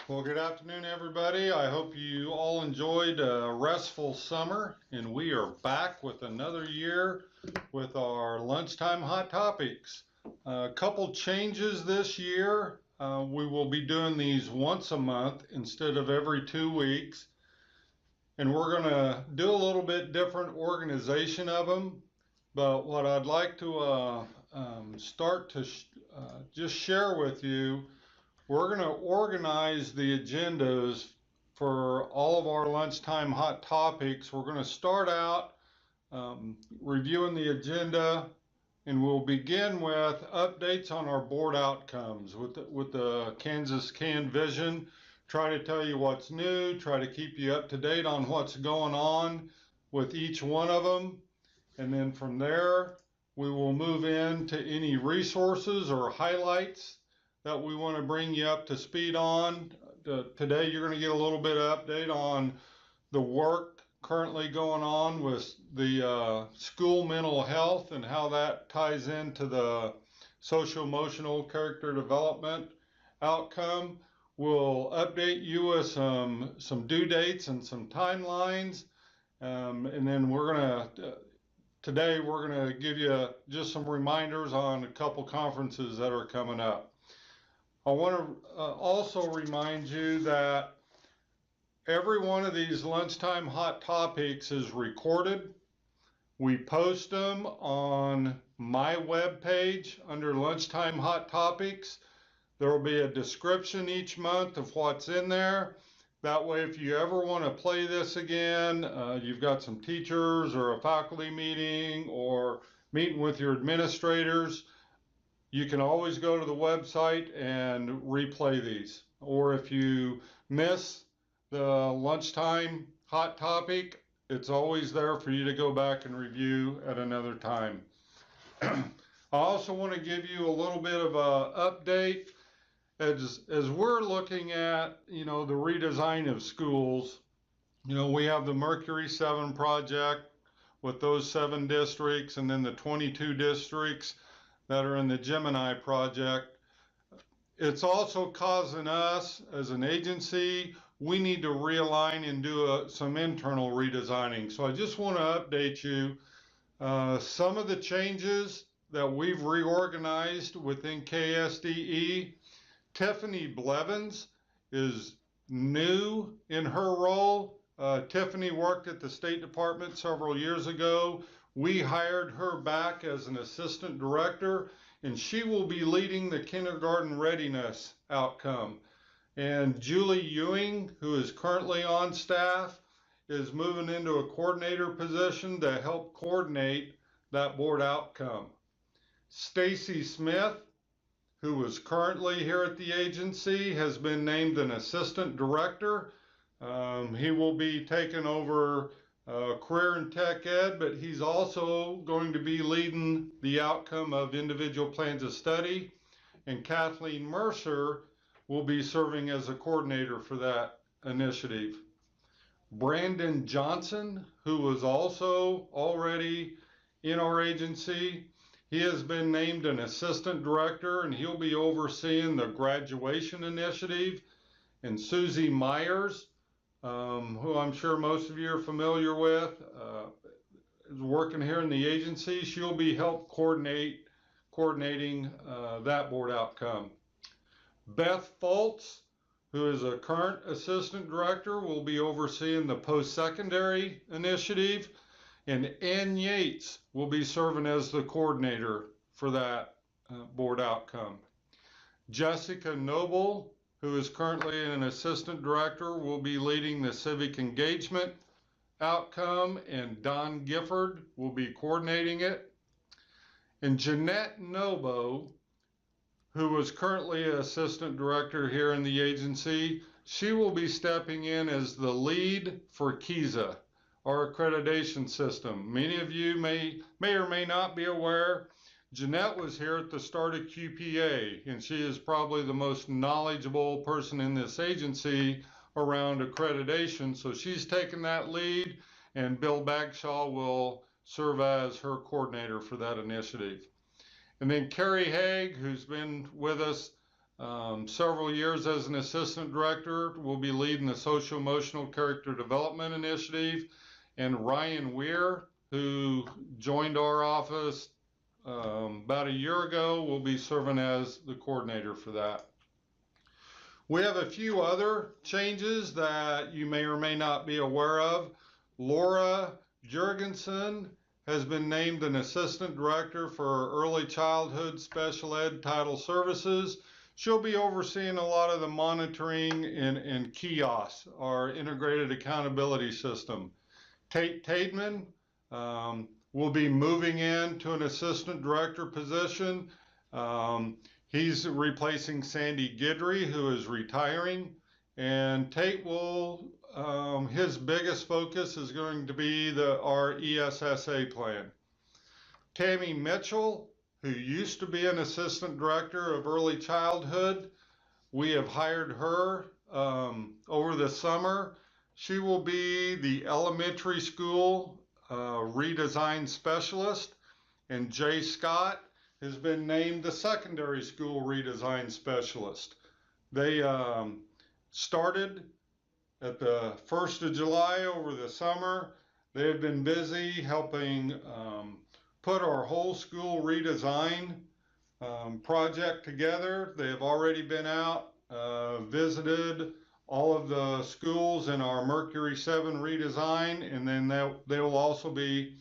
Well, good afternoon, everybody. I hope you all enjoyed a restful summer, and we are back with another year with our lunchtime hot topics. A couple changes this year. We will be doing these once a month instead of every 2 weeks, and we're going to do a little bit different organization of them. But what I'd like to start to just share with you, we're going to organize the agendas for all of our lunchtime hot topics. We're going to start out reviewing the agenda, and we'll begin with updates on our board outcomes with the Kansas Can Vision. Try to tell you what's new, try to keep you up to date on what's going on with each one of them. And then from there, we will move into any resources or highlights that we want to bring you up to speed on. Today, you're going to get a little bit of update on the work currently going on with the school mental health and how that ties into the social-emotional character development outcome. We'll update you with some due dates and some timelines. And then today we're going to give you just some reminders on a couple conferences that are coming up. I want to also remind you that every one of these lunchtime hot topics is recorded. We post them on my webpage under lunchtime hot topics. There will be a description each month of what's in there. That way, if you ever want to play this again, you've got some teachers or a faculty meeting or meeting with your administrators, you can always go to the website and replay these. Or if you miss the lunchtime hot topic, it's always there for you to go back and review at another time. I also want to give you a little bit of an update as we're looking at, the redesign of schools. We have the Mercury 7 project with those 7 districts, and then the 22 districts that are in the Gemini project. It's also causing us as an agency, we need to realign and do some internal redesigning. So I just want to update you some of the changes that we've reorganized within KSDE. Tiffany Blevins is new in her role. Tiffany worked at the State Department several years ago. We hired her back as an assistant director, and she will be leading the kindergarten readiness outcome. And Julie Ewing, who is currently on staff, is moving into a coordinator position to help coordinate that board outcome. Stacy Smith, who is currently here at the agency, has been named an assistant director. He will be taking over career and tech ed, but he's also going to be leading the outcome of individual plans of study. And Kathleen Mercer will be serving as a coordinator for that initiative. Brandon Johnson, who was also already in our agency, he has been named an assistant director, and he'll be overseeing the graduation initiative. And Susie Myers, who I'm sure most of you are familiar with, is working here in the agency. She'll be coordinating that board outcome. Beth Fultz, who is a current assistant director, will be overseeing the post-secondary initiative, and Ann Yates will be serving as the coordinator for that board outcome. Jessica Noble, who is currently an assistant director, will be leading the civic engagement outcome, and Don Gifford will be coordinating it. And Jeanette Nobo, who is currently an assistant director here in the agency, she will be stepping in as the lead for KESA, our accreditation system. Many of you may or may not be aware, Jeanette was here at the start of QPA, and she is probably the most knowledgeable person in this agency around accreditation. So she's taken that lead, and Bill Bagshaw will serve as her coordinator for that initiative. And then Carrie Haig, who's been with us several years as an assistant director, will be leading the social emotional character development initiative. And Ryan Weir, who joined our office about a year ago, will be serving as the coordinator for that. We have a few other changes that you may or may not be aware of. Laura Jurgensen has been named an assistant director for early childhood special ed title services. She'll be overseeing a lot of the monitoring in KEOS, our integrated accountability system. Tate Tademan will be moving into an assistant director position. He's replacing Sandy Guidry, who is retiring. And Tate will, his biggest focus is going to be our ESSA plan. Tammy Mitchell, who used to be an assistant director of early childhood, we have hired her over the summer. She will be the elementary school redesign specialist, and Jay Scott has been named the secondary school redesign specialist. They started at the 1st of July over the summer. They have been busy helping put our whole school redesign project together. They have already been out, visited all of the schools in our Mercury 7 redesign, and then they will also be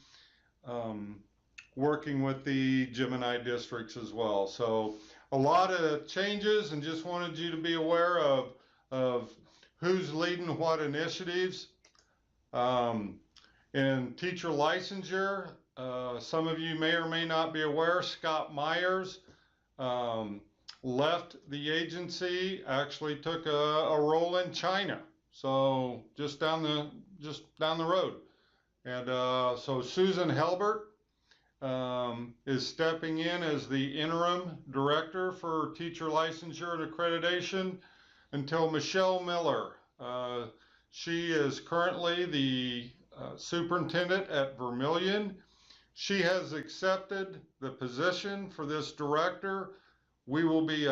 working with the Gemini districts as well. So a lot of changes, and just wanted you to be aware of who's leading what initiatives. In teacher licensure, some of you may or may not be aware, Scott Myers left the agency, actually took a role in China, so just down the road. And so Susan Helbert is stepping in as the interim director for teacher licensure and accreditation until Michelle Miller. She is currently the superintendent at Vermilion. She has accepted the position for this director. We will be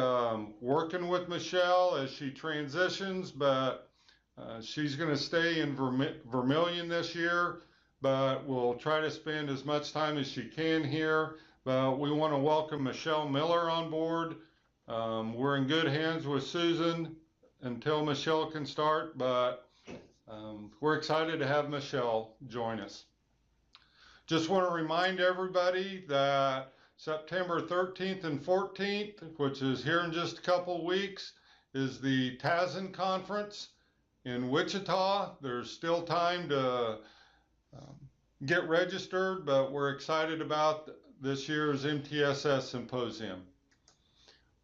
working with Michelle as she transitions, but she's going to stay in Vermilion this year, but we'll try to spend as much time as she can here. But we want to welcome Michelle Miller on board. We're in good hands with Susan until Michelle can start, but we're excited to have Michelle join us. Just want to remind everybody that September 13th and 14th, which is here in just a couple weeks, is the TASN conference in Wichita. There's still time to get registered, but we're excited about this year's MTSS Symposium.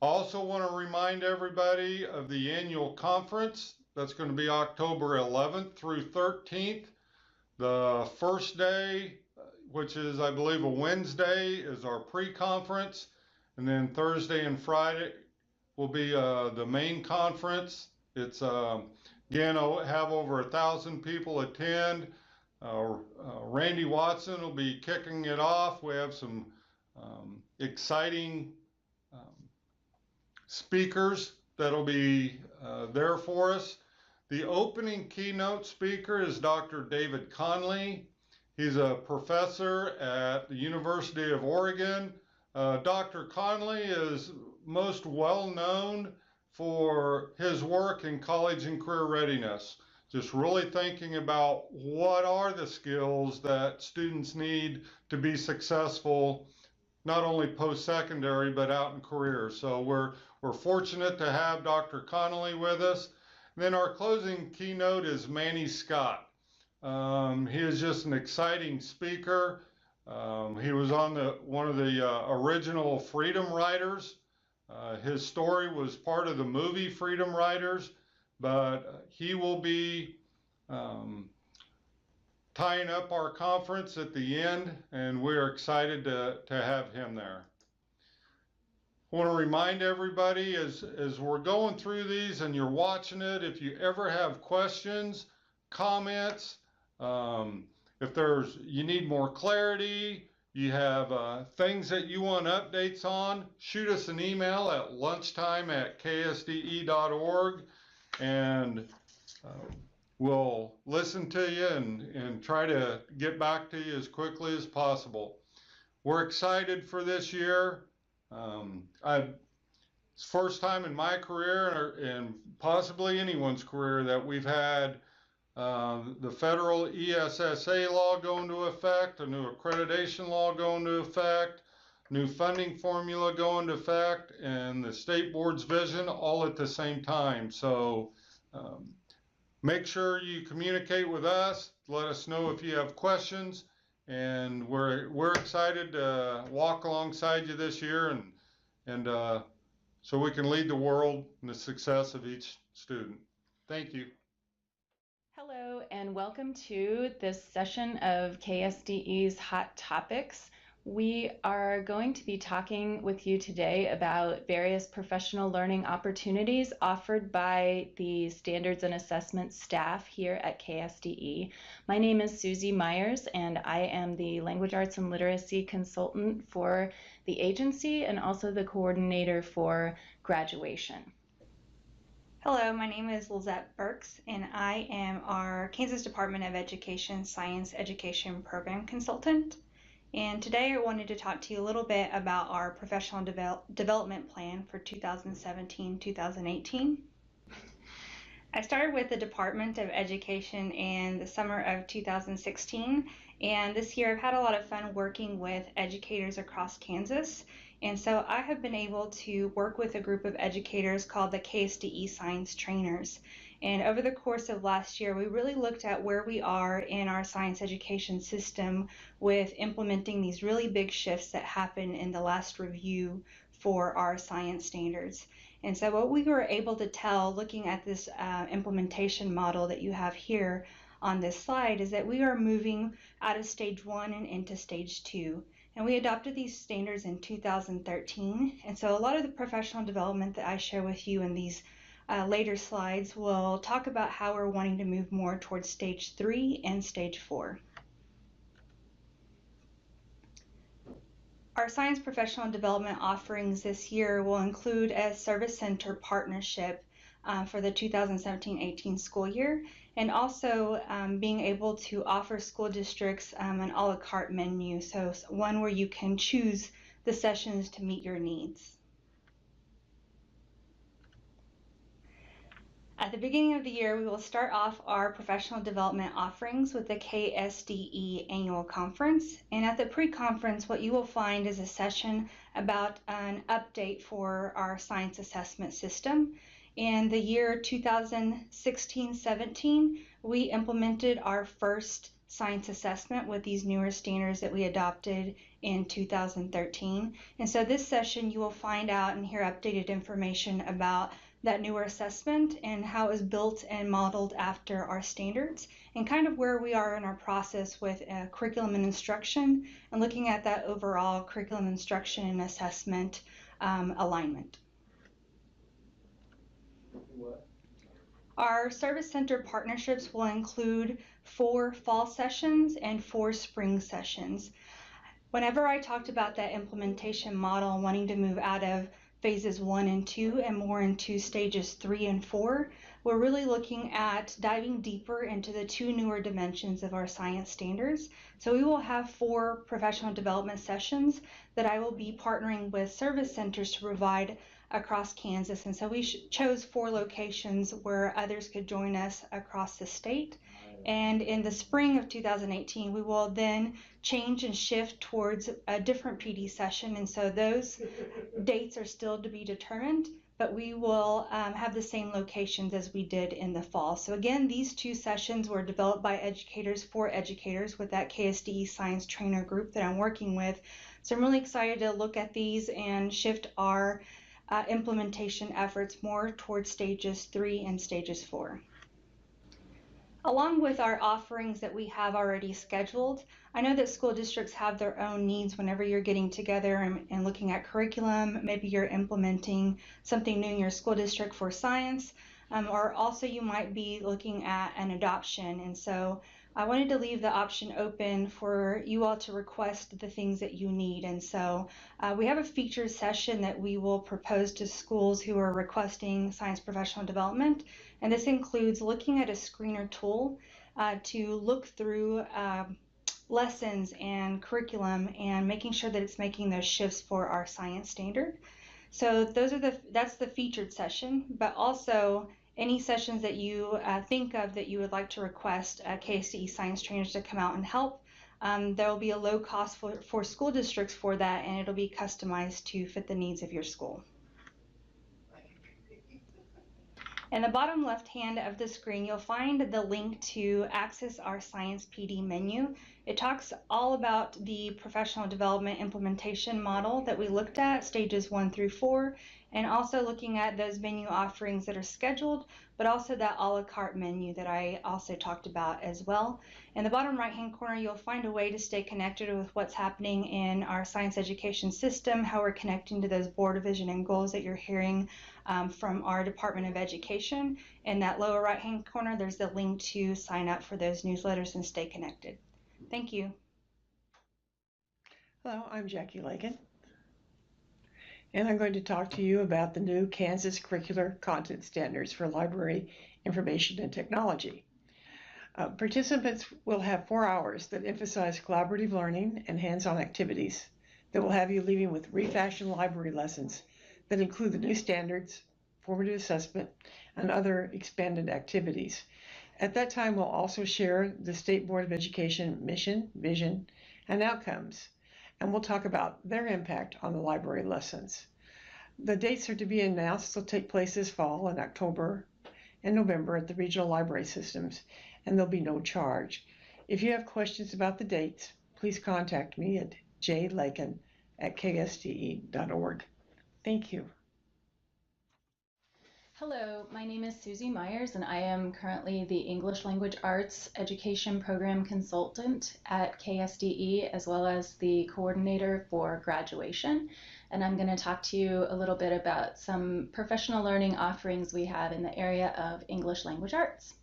Also want to remind everybody of the annual conference. That's going to be October 11th through 13th. The first day, which is, I believe, a Wednesday, is our pre-conference. And then Thursday and Friday will be the main conference. It's, again, I'll have over 1,000 people attend. Randy Watson will be kicking it off. We have some exciting speakers that'll be there for us. The opening keynote speaker is Dr. David Conley. He's a professor at the University of Oregon. Dr. Conley is most well known for his work in college and career readiness. Just really thinking about what are the skills that students need to be successful, not only post-secondary, but out in careers. So we're fortunate to have Dr. Connolly with us. And then our closing keynote is Manny Scott. He is just an exciting speaker. He was on one of the original Freedom Riders. His story was part of the movie Freedom Riders, but he will be tying up our conference at the end, and we're excited to have him there. I want to remind everybody as we're going through these and you're watching it, if you ever have questions, comments, if you need more clarity, you have things that you want updates on, shoot us an email at lunchtime@ksde.org, and we'll listen to you and try to get back to you as quickly as possible. We're excited for this year. It's the first time in my career and possibly anyone's career that we've had the federal ESSA law go into effect, a new accreditation law go into effect, new funding formula go into effect, and the state board's vision all at the same time. So make sure you communicate with us. Let us know if you have questions, and we're excited to walk alongside you this year and so we can lead the world in the success of each student. Thank you. Hello and welcome to this session of KSDE's Hot Topics. We are going to be talking with you today about various professional learning opportunities offered by the Standards and Assessment staff here at KSDE. My name is Susie Myers and I am the Language Arts and Literacy Consultant for the agency and also the coordinator for graduation. Hello, my name is Lizette Burks, and I am our Kansas Department of Education Science Education Program Consultant. And today I wanted to talk to you a little bit about our professional development plan for 2017-2018. I started with the Department of Education in the summer of 2016, and this year I've had a lot of fun working with educators across Kansas. And so I have been able to work with a group of educators called the KSDE Science Trainers. And over the course of last year, we really looked at where we are in our science education system with implementing these really big shifts that happened in the last review for our science standards. And so what we were able to tell looking at this implementation model that you have here on this slide is that we are moving out of stage 1 and into stage 2. And we adopted these standards in 2013. And so a lot of the professional development that I share with you in these later slides will talk about how we're wanting to move more towards stage 3 and stage 4. Our science professional development offerings this year will include a service center partnership for the 2017-18 school year, and also being able to offer school districts an a la carte menu, so one where you can choose the sessions to meet your needs. At the beginning of the year, we will start off our professional development offerings with the KSDE annual conference. And at the pre-conference, what you will find is a session about an update for our science assessment system. In the year 2016-17, we implemented our first science assessment with these newer standards that we adopted in 2013. And so this session, you will find out and hear updated information about that newer assessment and how it was built and modeled after our standards, and kind of where we are in our process with curriculum and instruction, and looking at that overall curriculum instruction and assessment alignment. Our service center partnerships will include 4 fall sessions and 4 spring sessions. Whenever I talked about that implementation model, wanting to move out of phases 1 and 2 and more into stages 3 and 4, we're really looking at diving deeper into the 2 newer dimensions of our science standards. So we will have 4 professional development sessions that I will be partnering with service centers to provide across Kansas. And so we chose 4 locations where others could join us across the state. And in the spring of 2018, we will then change and shift towards a different PD session. And so those dates are still to be determined, but we will have the same locations as we did in the fall. So again, these 2 sessions were developed by educators for educators with that KSDE Science Trainer group that I'm working with. So I'm really excited to look at these and shift our implementation efforts more towards stages 3 and stages 4. Along with our offerings that we have already scheduled, I know that school districts have their own needs whenever you're getting together and looking at curriculum. Maybe you're implementing something new in your school district for science, or also you might be looking at an adoption. And so I wanted to leave the option open for you all to request the things that you need. And so we have a featured session that we will propose to schools who are requesting science professional development. And this includes looking at a screener tool to look through lessons and curriculum and making sure that it's making those shifts for our science standard. So that's the featured session, but also any sessions that you think of that you would like to request KSDE science trainers to come out and help. There will be a low cost for school districts for that, and it'll be customized to fit the needs of your school. In the bottom left hand of the screen, you'll find the link to access our Science PD menu. It talks all about the professional development implementation model that we looked at, stages 1 through 4, and also looking at those menu offerings that are scheduled, but also that a la carte menu that I also talked about as well. In the bottom right-hand corner, you'll find a way to stay connected with what's happening in our science education system, how we're connecting to those board vision and goals that you're hearing from our Department of Education. In that lower right-hand corner, there's the link to sign up for those newsletters and stay connected. Thank you. Hello, I'm Jackie Lakin, and I'm going to talk to you about the new Kansas Curricular Content Standards for Library Information and Technology. Participants will have 4 hours that emphasize collaborative learning and hands-on activities that will have you leaving with refashioned library lessons that include the new standards, formative assessment, and other expanded activities. At that time, we'll also share the State Board of Education mission, vision, and outcomes, and we'll talk about their impact on the library lessons. The dates are to be announced. They'll take place this fall in October and November at the regional library systems, and there'll be no charge. If you have questions about the dates, please contact me at jlakin@ksde.org. Thank you. Hello, my name is Susie Myers, and I am currently the English Language Arts Education Program Consultant at KSDE, as well as the coordinator for graduation. And I'm going to talk to you a little bit about some professional learning offerings we have in the area of English Language Arts.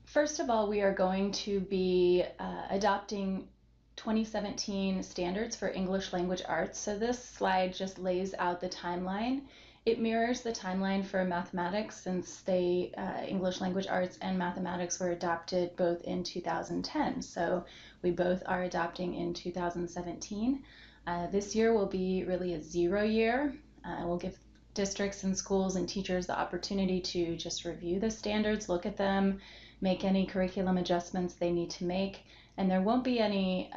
First of all, we are going to be adopting 2017 standards for English Language Arts. So this slide just lays out the timeline. It mirrors the timeline for mathematics, since English Language Arts and mathematics were adopted both in 2010. So we both are adopting in 2017. This year will be really a 0 year. We'll give districts and schools and teachers the opportunity to just review the standards, look at them, make any curriculum adjustments they need to make, and there won't be any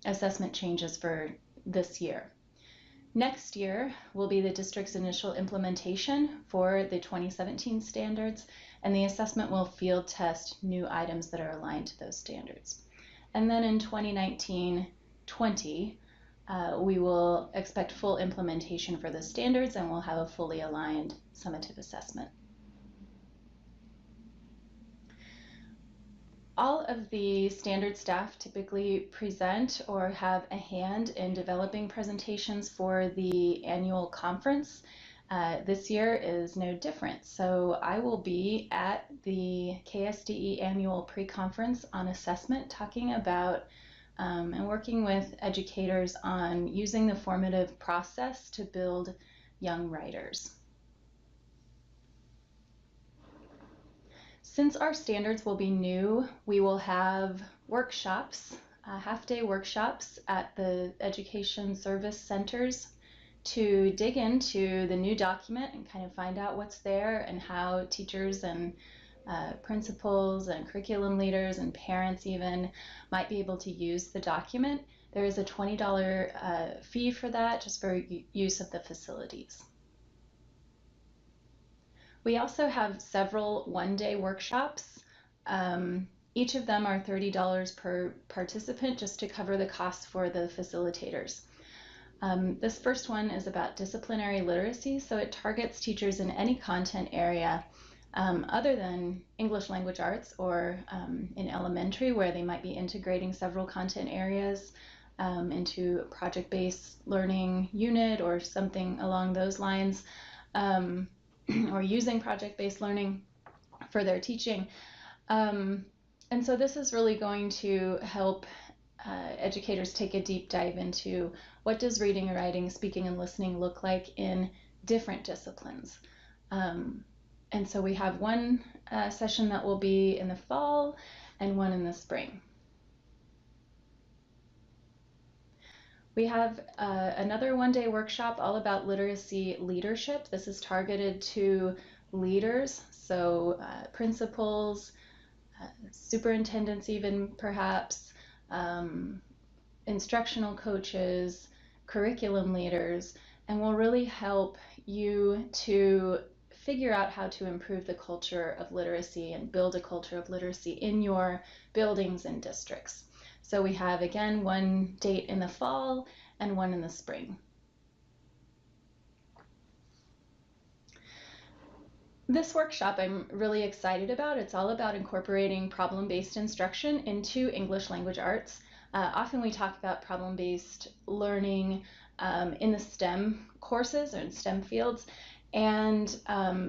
assessment changes for this year. Next year will be the district's initial implementation for the 2017 standards, and the assessment will field test new items that are aligned to those standards. And then in 2019-20, we will expect full implementation for the standards, and we'll have a fully aligned summative assessment. All of the standard staff typically present or have a hand in developing presentations for the annual conference. This year is no different. So I will be at the KSDE annual pre-conference on assessment, talking about and working with educators on using the formative process to build young writers. Since our standards will be new, we will have workshops, half-day workshops at the education service centers to dig into the new document and kind of find out what's there and how teachers and principals and curriculum leaders and parents even might be able to use the document. There is a $20 fee for that, just for use of the facilities. We also have several one-day workshops. Each of them are $30 per participant, just to cover the costs for the facilitators. This first one is about disciplinary literacy, so it targets teachers in any content area other than English Language Arts, or in elementary, where they might be integrating several content areas into a project-based learning unit or something along those lines. Or using project-based learning for their teaching. And so this is really going to help educators take a deep dive into what does reading, writing, speaking, and listening look like in different disciplines. And so we have one session that will be in the fall and one in the spring. We have another one-day workshop all about literacy leadership. This is targeted to leaders, so principals, superintendents even perhaps, instructional coaches, curriculum leaders, and will really help you to figure out how to improve the culture of literacy and build a culture of literacy in your buildings and districts. So we have, again, one date in the fall and one in the spring. This workshop I'm really excited about. It's all about incorporating problem-based instruction into English language arts. Often we talk about problem-based learning in the STEM courses or in STEM fields. And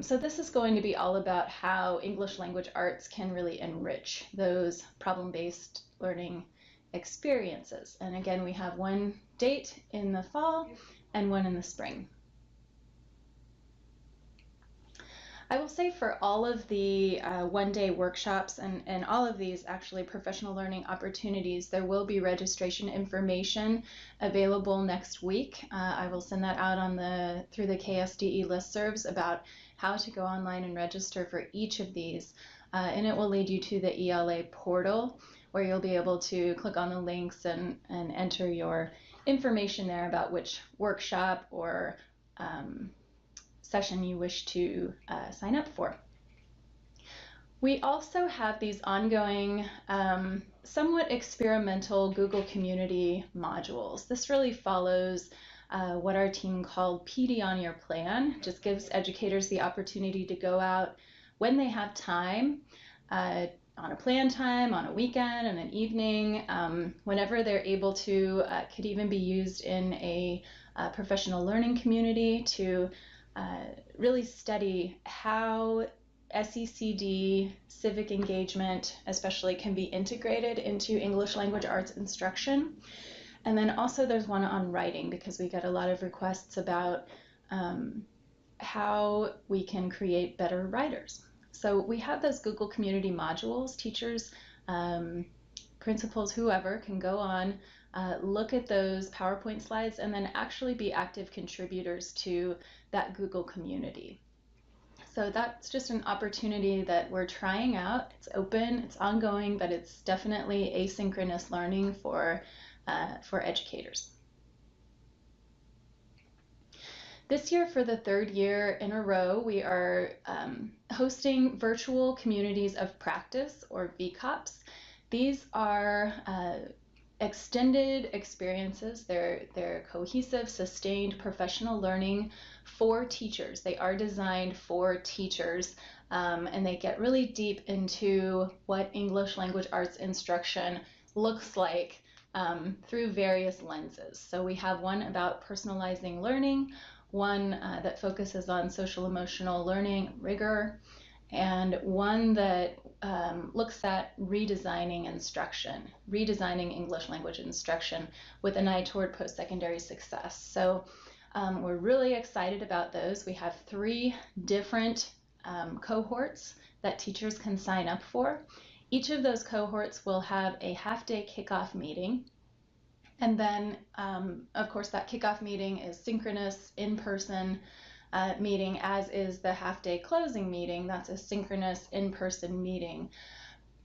so this is going to be all about how English language arts can really enrich those problem-based learning experiences. And again, we have one date in the fall and one in the spring. I will say for all of the one-day workshops and all of these actually professional learning opportunities, there will be registration information available next week. I will send that out on through the KSDE listservs about how to go online and register for each of these. And it will lead you to the ELA portal where you'll be able to click on the links and enter your information there about which workshop or session you wish to sign up for. We also have these ongoing, somewhat experimental Google Community modules. This really follows what our team called PD on Your Plan. Just gives educators the opportunity to go out when they have time, on a plan time, on a weekend, and an evening, whenever they're able to. Could even be used in a professional learning community to really study how SECD, civic engagement especially, can be integrated into English language arts instruction. And then also there's one on writing, because we get a lot of requests about how we can create better writers. So we have those Google Community modules. Teachers, principals, whoever can go on, look at those PowerPoint slides, and then actually be active contributors to that Google community. So that's just an opportunity that we're trying out. It's open, it's ongoing, but it's definitely asynchronous learning for educators. This year, for the third year in a row, we are hosting virtual communities of practice, or VCOPs. These are extended experiences. They're cohesive, sustained professional learning for teachers. They are designed for teachers, and they get really deep into what English language arts instruction looks like through various lenses. So we have one about personalizing learning, one that focuses on social emotional learning rigor, and one that looks at redesigning instruction, redesigning English language instruction with an eye toward post-secondary success. So we're really excited about those. We have 3 different cohorts that teachers can sign up for. Each of those cohorts will have a half-day kickoff meeting. And then, of course, that kickoff meeting is synchronous, in-person meeting, as is the half-day closing meeting. That's a synchronous in-person meeting.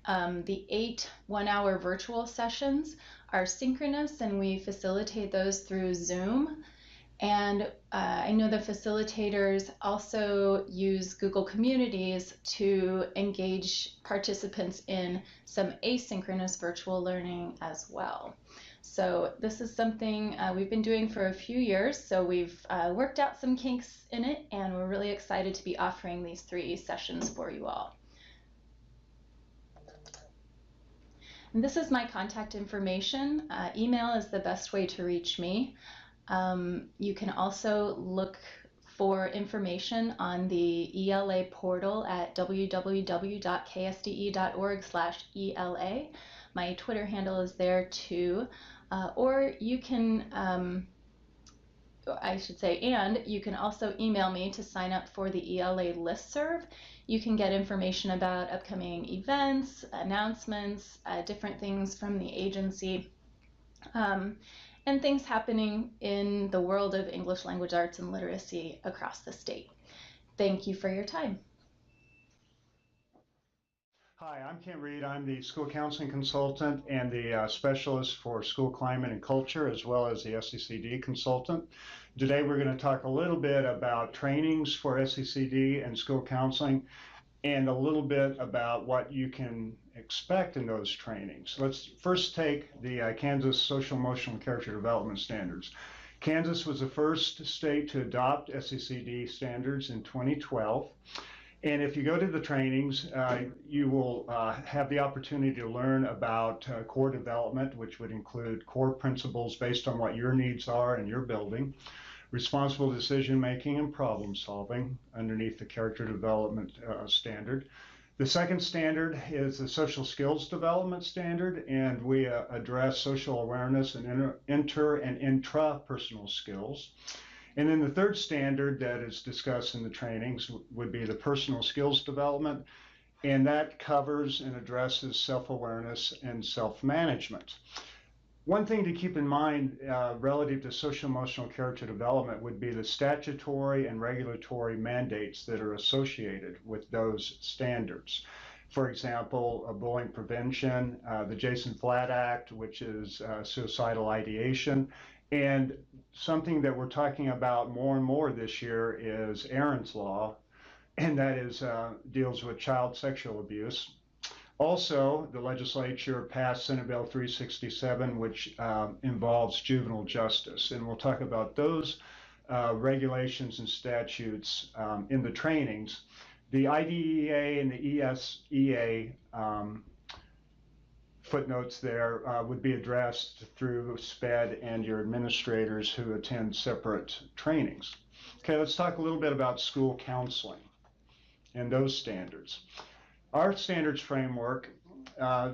The 8 one-hour virtual sessions are synchronous, and we facilitate those through Zoom. And I know the facilitators also use Google Communities to engage participants in some asynchronous virtual learning as well. So this is something we've been doing for a few years, so we've worked out some kinks in it, and we're really excited to be offering these 3 sessions for you all. And this is my contact information. Email is the best way to reach me. You can also look for information on the ELA portal at www.ksde.org/ELA. My Twitter handle is there too. Or you can, and you can also email me to sign up for the ELA listserv. You can get information about upcoming events, announcements, different things from the agency, and things happening in the world of English language arts and literacy across the state. Thank you for your time. Hi, I'm Ken Reed. I'm the school counseling consultant and the specialist for school climate and culture, as well as the SCCD consultant. Today we're going to talk a little bit about trainings for SCCD and school counseling, and a little bit about what you can expect in those trainings. Let's first take the Kansas Social Emotional Character Development Standards. Kansas was the first state to adopt SCCD standards in 2012. And if you go to the trainings, you will have the opportunity to learn about core development, which would include core principles based on what your needs are in your building, responsible decision making and problem solving underneath the character development standard. The second standard is the social skills development standard, and we address social awareness and inter and intrapersonal skills. And then the third standard that is discussed in the trainings would be the personal skills development, and that covers and addresses self-awareness and self-management. One thing to keep in mind relative to social emotional character development would be the statutory and regulatory mandates that are associated with those standards. For example, bullying prevention, the Jason Flatt Act, which is suicidal ideation, and something that we're talking about more and more this year is Aaron's Law, and that is deals with child sexual abuse. Also, the legislature passed Senate Bill 367, which involves juvenile justice, and we'll talk about those regulations and statutes in the trainings. The IDEA and the ESEA footnotes there would be addressed through SPED and your administrators who attend separate trainings. Okay, let's talk a little bit about school counseling and those standards. Our standards framework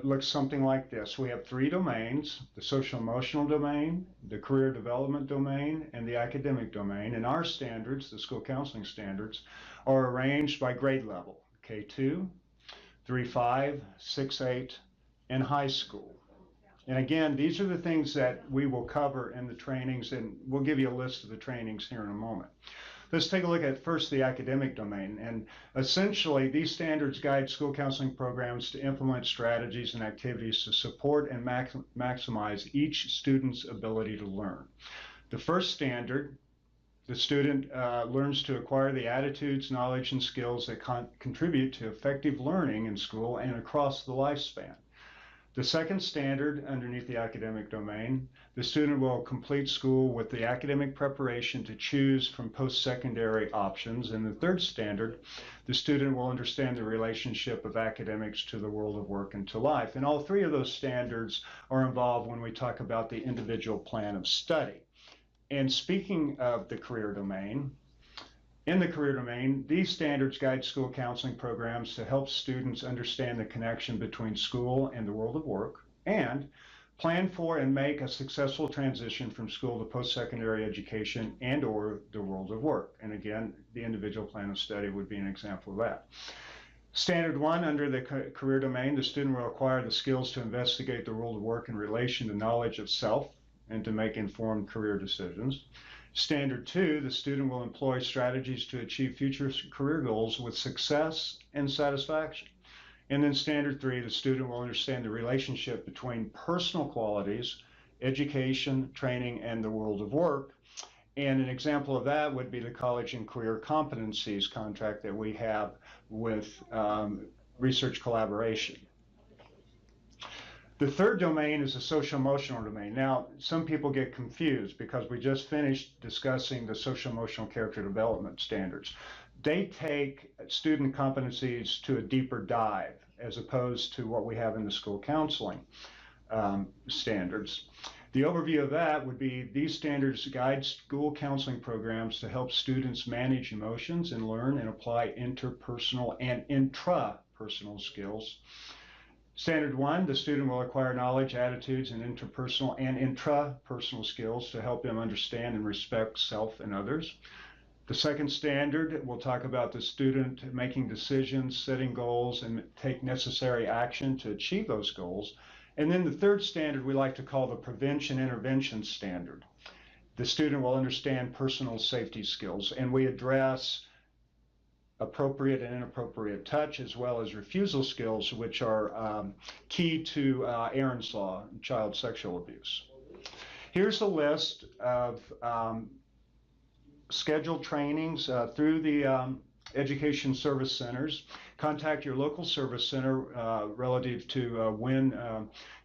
looks something like this. We have three domains: the social emotional domain, the career development domain, and the academic domain. And our standards, the school counseling standards, are arranged by grade level: K2, 3-5, 6-8, and high school. And again, these are the things that we will cover in the trainings, and we'll give you a list of the trainings here in a moment. Let's take a look at first the academic domain. And essentially, these standards guide school counseling programs to implement strategies and activities to support and maximize each student's ability to learn. The first standard, the student learns to acquire the attitudes, knowledge, and skills that contribute to effective learning in school and across the lifespan. The second standard underneath the academic domain, the student will complete school with the academic preparation to choose from post-secondary options. And the third standard, the student will understand the relationship of academics to the world of work and to life. And all three of those standards are involved when we talk about the individual plan of study. And speaking of the career domain, in the career domain, these standards guide school counseling programs to help students understand the connection between school and the world of work, and plan for and make a successful transition from school to post-secondary education and or the world of work. And again, the individual plan of study would be an example of that. Standard 1, under the career domain, the student will acquire the skills to investigate the world of work in relation to knowledge of self and to make informed career decisions. Standard 2, the student will employ strategies to achieve future career goals with success and satisfaction. And then Standard 3, the student will understand the relationship between personal qualities, education, training, and the world of work. And an example of that would be the College and Career Competencies contract that we have with research collaboration. The third domain is the social emotional domain. Now, some people get confused because we just finished discussing the social emotional character development standards. They take student competencies to a deeper dive as opposed to what we have in the school counseling standards. The overview of that would be these standards guide school counseling programs to help students manage emotions and learn and apply interpersonal and intrapersonal skills. Standard 1, the student will acquire knowledge, attitudes, and interpersonal and intrapersonal skills to help them understand and respect self and others. The second standard will talk about the student making decisions, setting goals, and take necessary action to achieve those goals. And then the third standard we like to call the prevention intervention standard. The student will understand personal safety skills, and we address appropriate and inappropriate touch, as well as refusal skills, which are key to Aaron's Law, child sexual abuse. Here's a list of scheduled trainings through the Education Service Centers. Contact your local service center relative to when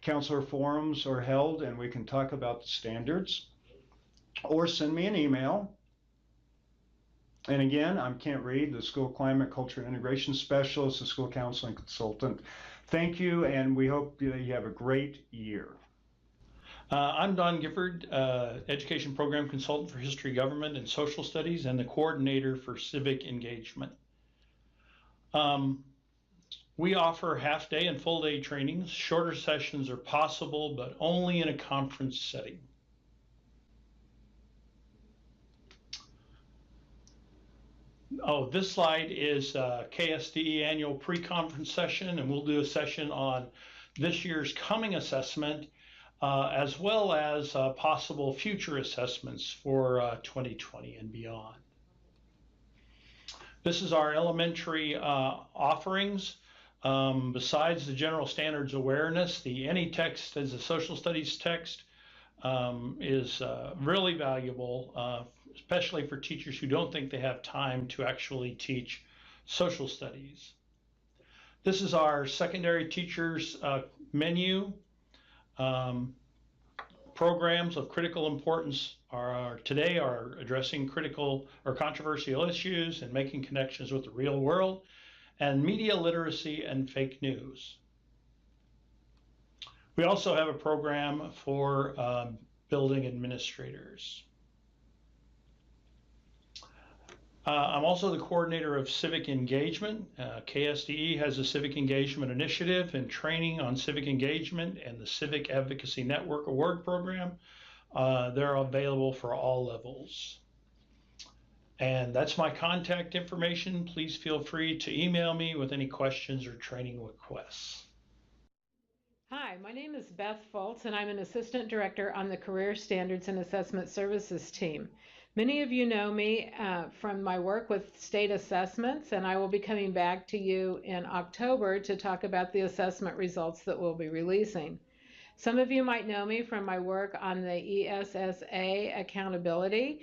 counselor forums are held, and we can talk about the standards. Or send me an email. And again, I'm Kent Reed, the School Climate, Culture, and Integration Specialist, the School Counseling Consultant. Thank you, and we hope that you have a great year. I'm Don Gifford, Education Program Consultant for History, Government, and Social Studies, and the Coordinator for Civic Engagement. We offer half-day and full-day trainings. Shorter sessions are possible, but only in a conference setting. Oh, this slide is KSDE annual pre-conference session, and we'll do a session on this year's coming assessment, as well as possible future assessments for 2020 and beyond. This is our elementary offerings. Besides the general standards awareness, the any text as a social studies text is really valuable, especially for teachers who don't think they have time to actually teach social studies. This is our secondary teachers menu. Programs of critical importance today are addressing critical or controversial issues and making connections with the real world, and media literacy and fake news. We also have a program for building administrators. I'm also the coordinator of civic engagement. KSDE has a civic engagement initiative and training on civic engagement and the Civic Advocacy Network Award Program. They're available for all levels. And that's my contact information. Please feel free to email me with any questions or training requests. Hi, my name is Beth Fultz, and I'm an Assistant Director on the Career Standards and Assessment Services team. Many of you know me from my work with state assessments, and I will be coming back to you in October to talk about the assessment results that we'll be releasing. Some of you might know me from my work on the ESSA accountability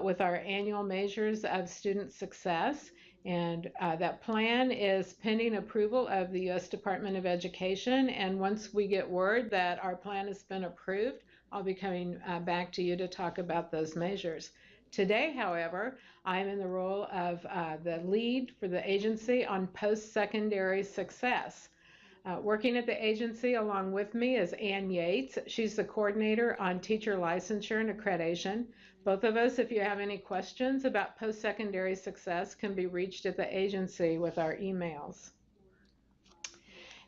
with our annual measures of student success. And that plan is pending approval of the U.S. Department of Education. And once we get word that our plan has been approved, I'll be coming back to you to talk about those measures. Today, however, I'm in the role of the lead for the agency on post-secondary success. Working at the agency along with me is Ann Yates. She's the coordinator on teacher licensure and accreditation. Both of us, if you have any questions about post-secondary success, can be reached at the agency with our emails.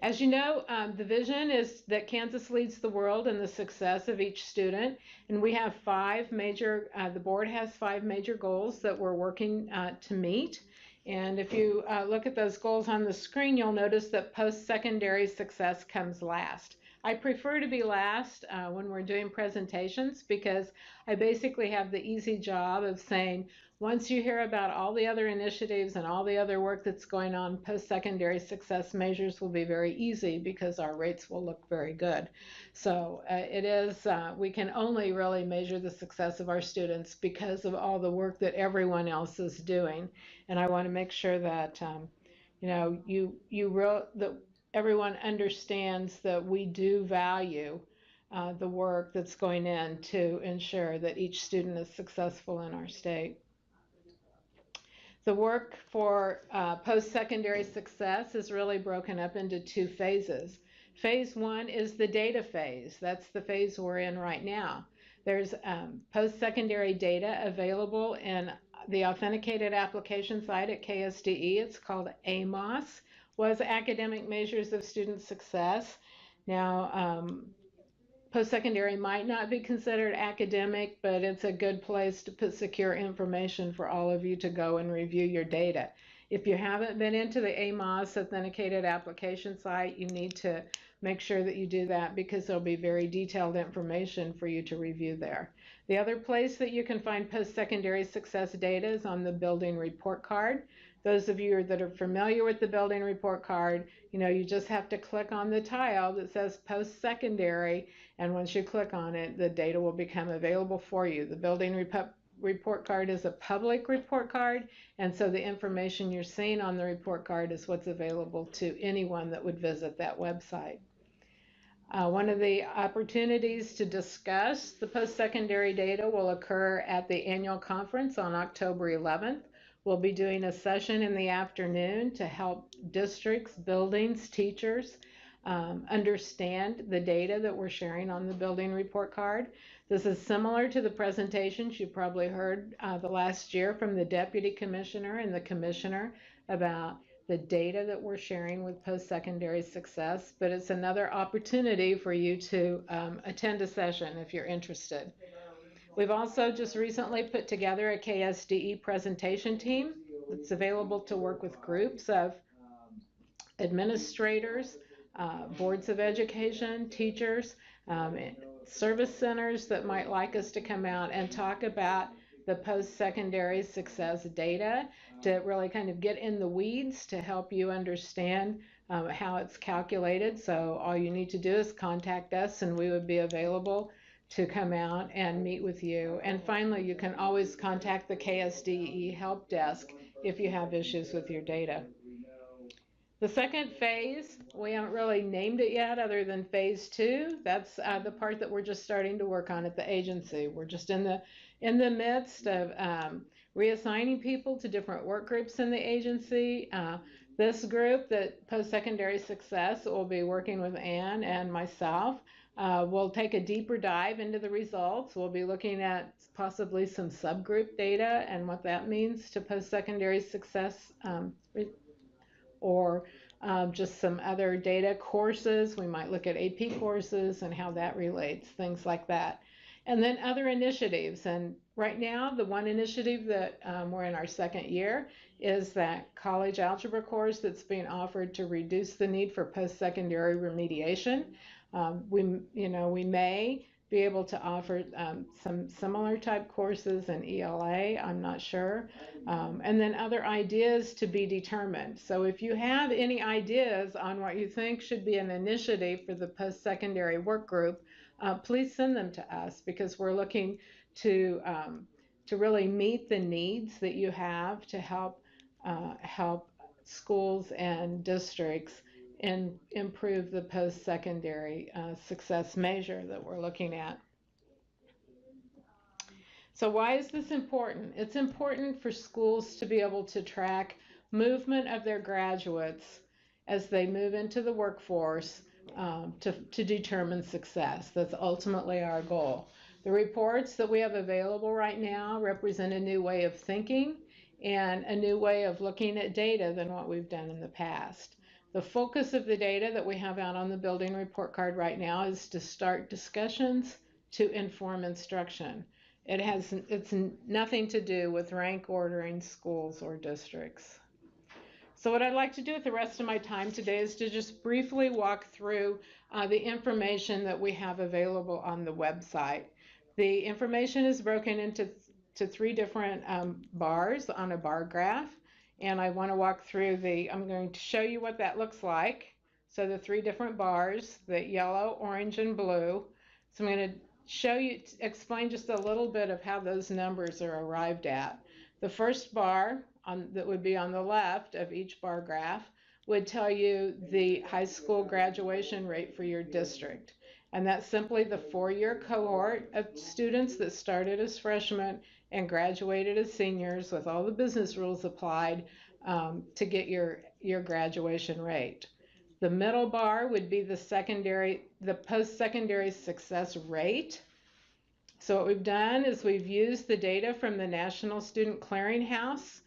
As you know, the vision is that Kansas leads the world in the success of each student, and we have the board has 5 major goals that we're working to meet. And if you look at those goals on the screen, you'll notice that post-secondary success comes last. I prefer to be last when we're doing presentations because I basically have the easy job of saying, once you hear about all the other initiatives and all the other work that's going on, post-secondary success measures will be very easy because our rates will look very good. So we can only really measure the success of our students because of all the work that everyone else is doing. And I want to make sure that, that everyone understands that we do value the work that's going in to ensure that each student is successful in our state. The work for post-secondary success is really broken up into 2 phases. Phase 1 is the data phase. That's the phase we're in right now. There's post-secondary data available in the authenticated application site at KSDE. It's called AMOS, was Academic Measures of Student Success. Now, post-secondary might not be considered academic, but it's a good place to put secure information for all of you to go and review your data. If you haven't been into the AMOS authenticated application site, you need to make sure that you do that because there'll be very detailed information for you to review there. The other place that you can find post-secondary success data is on the building report card. Those of you that are familiar with the building report card, you just have to click on the tile that says post-secondary, and once you click on it, the data will become available for you. The building report card is a public report card, and so the information you're seeing on the report card is what's available to anyone that would visit that website. One of the opportunities to discuss the post-secondary data will occur at the annual conference on October 11th. We'll be doing a session in the afternoon to help districts, buildings, teachers understand the data that we're sharing on the building report card. This is similar to the presentations you probably heard the last year from the Deputy Commissioner and the Commissioner about the data that we're sharing with post-secondary success, but it's another opportunity for you to attend a session if you're interested. We've also just recently put together a KSDE presentation team that's available to work with groups of administrators, boards of education, teachers, service centers that might like us to come out and talk about the post-secondary success data to really kind of get in the weeds to help you understand how it's calculated. So all you need to do is contact us and we would be available to come out and meet with you. And finally, you can always contact the KSDE help desk if you have issues with your data. The second phase, we haven't really named it yet other than phase 2. That's the part that we're just starting to work on at the agency. We're just in the midst of reassigning people to different work groups in the agency. This group, that post-secondary success, will be working with Ann and myself. We'll take a deeper dive into the results. We'll be looking at possibly some subgroup data and what that means to post-secondary success, or just some other data courses. We might look at AP courses and how that relates, things like that. And then other initiatives. And right now, the one initiative that we're in our second year is that college algebra course that's being offered to reduce the need for post-secondary remediation. We may be able to offer some similar type courses in ELA, I'm not sure. And then other ideas to be determined. So if you have any ideas on what you think should be an initiative for the post-secondary work group, please send them to us because we're looking to really meet the needs that you have to help schools and districts and improve the post-secondary success measure that we're looking at. So why is this important? It's important for schools to be able to track movement of their graduates as they move into the workforce to determine success. That's ultimately our goal. The reports that we have available right now represent a new way of thinking and a new way of looking at data than what we've done in the past. The focus of the data that we have out on the building report card right now is to start discussions to inform instruction. It's nothing to do with rank ordering schools or districts. So what I'd like to do with the rest of my time today is to just briefly walk through the information that we have available on the website. The information is broken into three different bars on a bar graph. And I want to walk through I'm going to show you what that looks like. So the three different bars, the yellow, orange, and blue. So I'm going to explain just a little bit of how those numbers are arrived at. The first bar that would be on the left of each bar graph would tell you the high school graduation rate for your district. And that's simply the 4-year cohort of students that started as freshmen and graduated as seniors with all the business rules applied to get your graduation rate. The middle bar would be the post-secondary success rate. So what we've done is we've used the data from the National Student Clearinghouse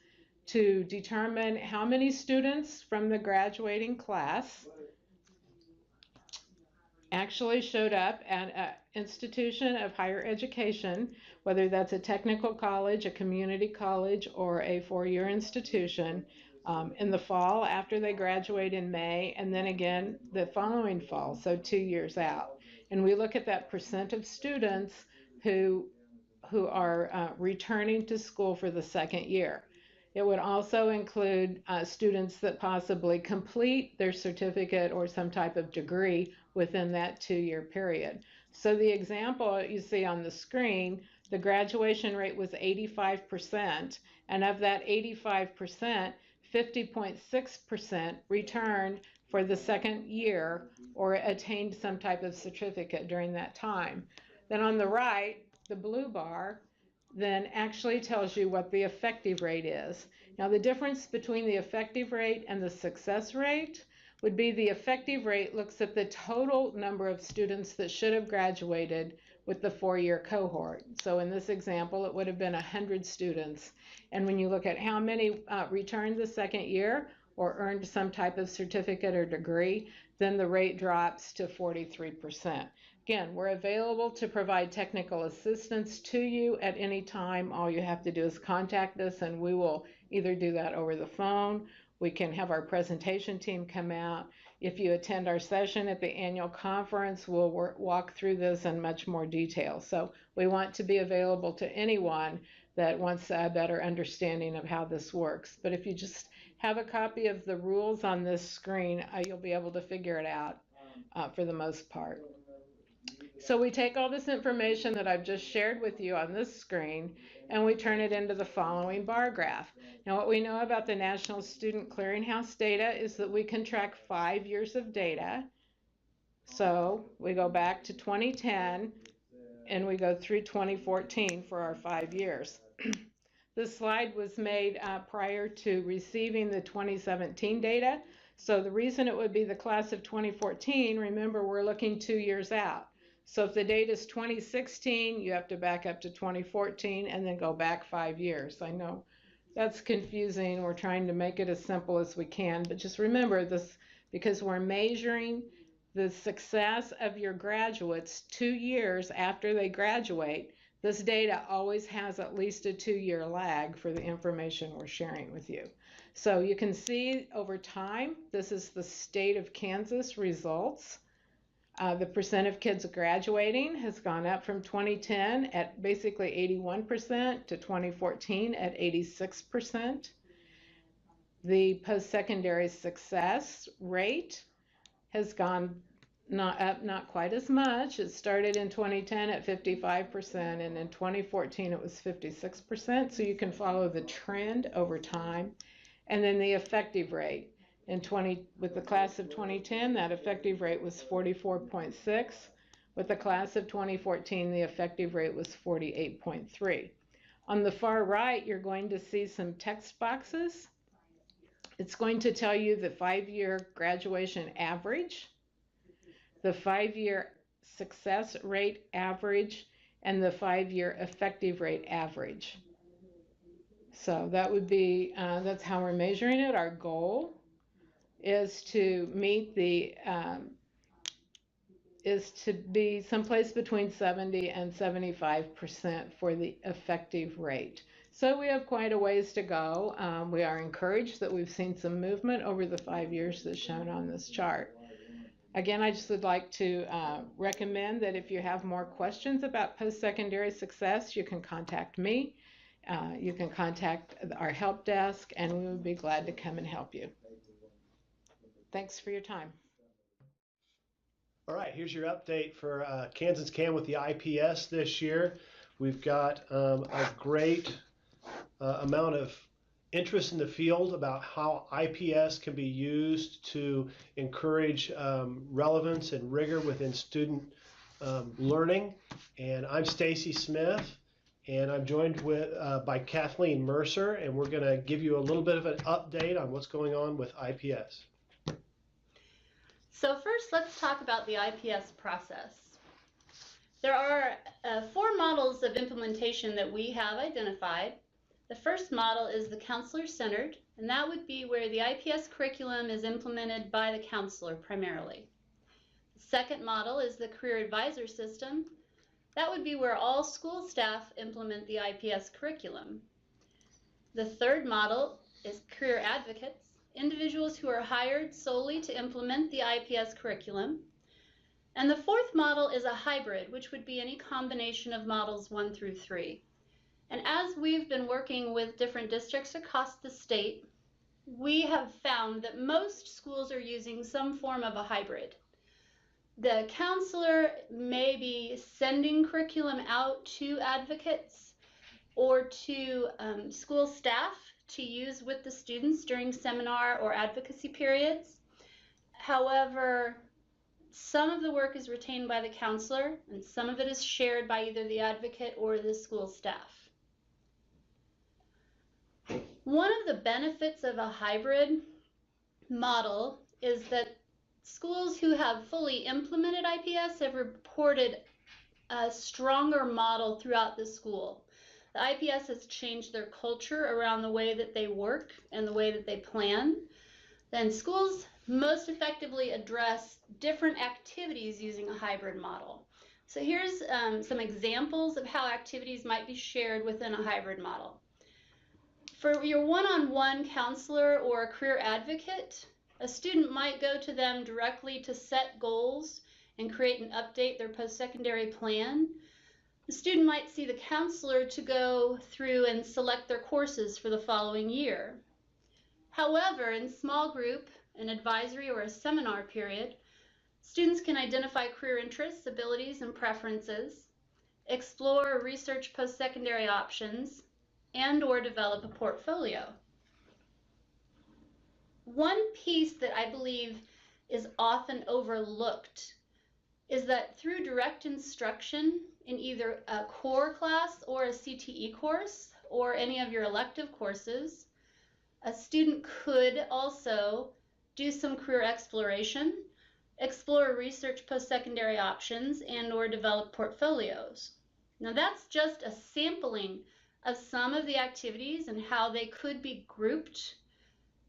to determine how many students from the graduating class actually showed up at an institution of higher education, whether that's a technical college, a community college, or a four-year institution, in the fall after they graduate in May, and then again the following fall, so 2 years out. And we look at that percent of students who are returning to school for the second year. It would also include students that possibly complete their certificate or some type of degree within that 2-year period. So the example you see on the screen, the graduation rate was 85%, and of that 85%, 50.6% returned for the second year or attained some type of certificate during that time. Then on the right, the blue bar then actually tells you what the effective rate is. Now the difference between the effective rate and the success rate would be the effective rate looks at the total number of students that should have graduated with the 4-year cohort. So in this example, it would have been 100 students. And when you look at how many returned the second year or earned some type of certificate or degree, then the rate drops to 43%. Again, we're available to provide technical assistance to you at any time. All you have to do is contact us and we will either do that over the phone. We can have our presentation team come out. If you attend our session at the annual conference, we'll walk through this in much more detail. So we want to be available to anyone that wants a better understanding of how this works. But if you just have a copy of the rules on this screen, you'll be able to figure it out for the most part. So we take all this information that I've just shared with you on this screen and we turn it into the following bar graph. Now what we know about the National Student Clearinghouse data is that we can track 5 years of data. So we go back to 2010 and we go through 2014 for our 5 years. This slide was made prior to receiving the 2017 data. So the reason it would be the class of 2014, remember we're looking 2 years out. So if the date is 2016, you have to back up to 2014 and then go back 5 years. I know that's confusing. We're trying to make it as simple as we can, but just remember this, because we're measuring the success of your graduates 2 years after they graduate, this data always has at least a 2-year lag for the information we're sharing with you. So you can see over time, this is the state of Kansas results. The percent of kids graduating has gone up from 2010 at basically 81% to 2014 at 86%. The post-secondary success rate has gone not quite as much. It started in 2010 at 55%, and in 2014 it was 56%. So you can follow the trend over time. And then the effective rate. With the class of 2010, that effective rate was 44.6. With the class of 2014, the effective rate was 48.3. On the far right, you're going to see some text boxes. It's going to tell you the 5-year graduation average, the 5-year success rate average, and the 5-year effective rate average. So that would be, that's how we're measuring it. Our goal is to meet is to be someplace between 70 and 75% for the effective rate. So we have quite a ways to go. We are encouraged that we've seen some movement over the 5 years that's shown on this chart. Again, I just would like to recommend that if you have more questions about post-secondary success, you can contact me. You can contact our help desk, and we would be glad to come and help you. Thanks for your time. All right, here's your update for Kansas Can with the IPS this year. We've got a great amount of interest in the field about how IPS can be used to encourage relevance and rigor within student learning. And I'm Stacy Smith, and I'm joined by Kathleen Mercer, and we're going to give you a little bit of an update on what's going on with IPS. So first, let's talk about the IPS process. There are 4 models of implementation that we have identified. The first model is the counselor-centered, and that would be where the IPS curriculum is implemented by the counselor primarily. The second model is the career advisor system. That would be where all school staff implement the IPS curriculum. The third model is career advocates, individuals who are hired solely to implement the IPS curriculum. And the fourth model is a hybrid, which would be any combination of models 1 through 3. And as we've been working with different districts across the state, we have found that most schools are using some form of a hybrid. The counselor may be sending curriculum out to advocates or to school staff to use with the students during seminar or advocacy periods. However, some of the work is retained by the counselor and some of it is shared by either the advocate or the school staff. One of the benefits of a hybrid model is that schools who have fully implemented IPS have reported a stronger model throughout the school. The IPS has changed their culture around the way that they work and the way that they plan. Then schools most effectively address different activities using a hybrid model. So here's some examples of how activities might be shared within a hybrid model. For your one-on-one counselor or a career advocate, a student might go to them directly to set goals and create and update their post-secondary plan. The student might see the counselor to go through and select their courses for the following year. However, in small group, an advisory, or a seminar period, students can identify career interests, abilities, and preferences, explore or research post-secondary options, and/or develop a portfolio. One piece that I believe is often overlooked is that through direct instruction in either a core class or a CTE course or any of your elective courses, a student could also do some career exploration, explore research post-secondary options, and/or develop portfolios. Now that's just a sampling of some of the activities and how they could be grouped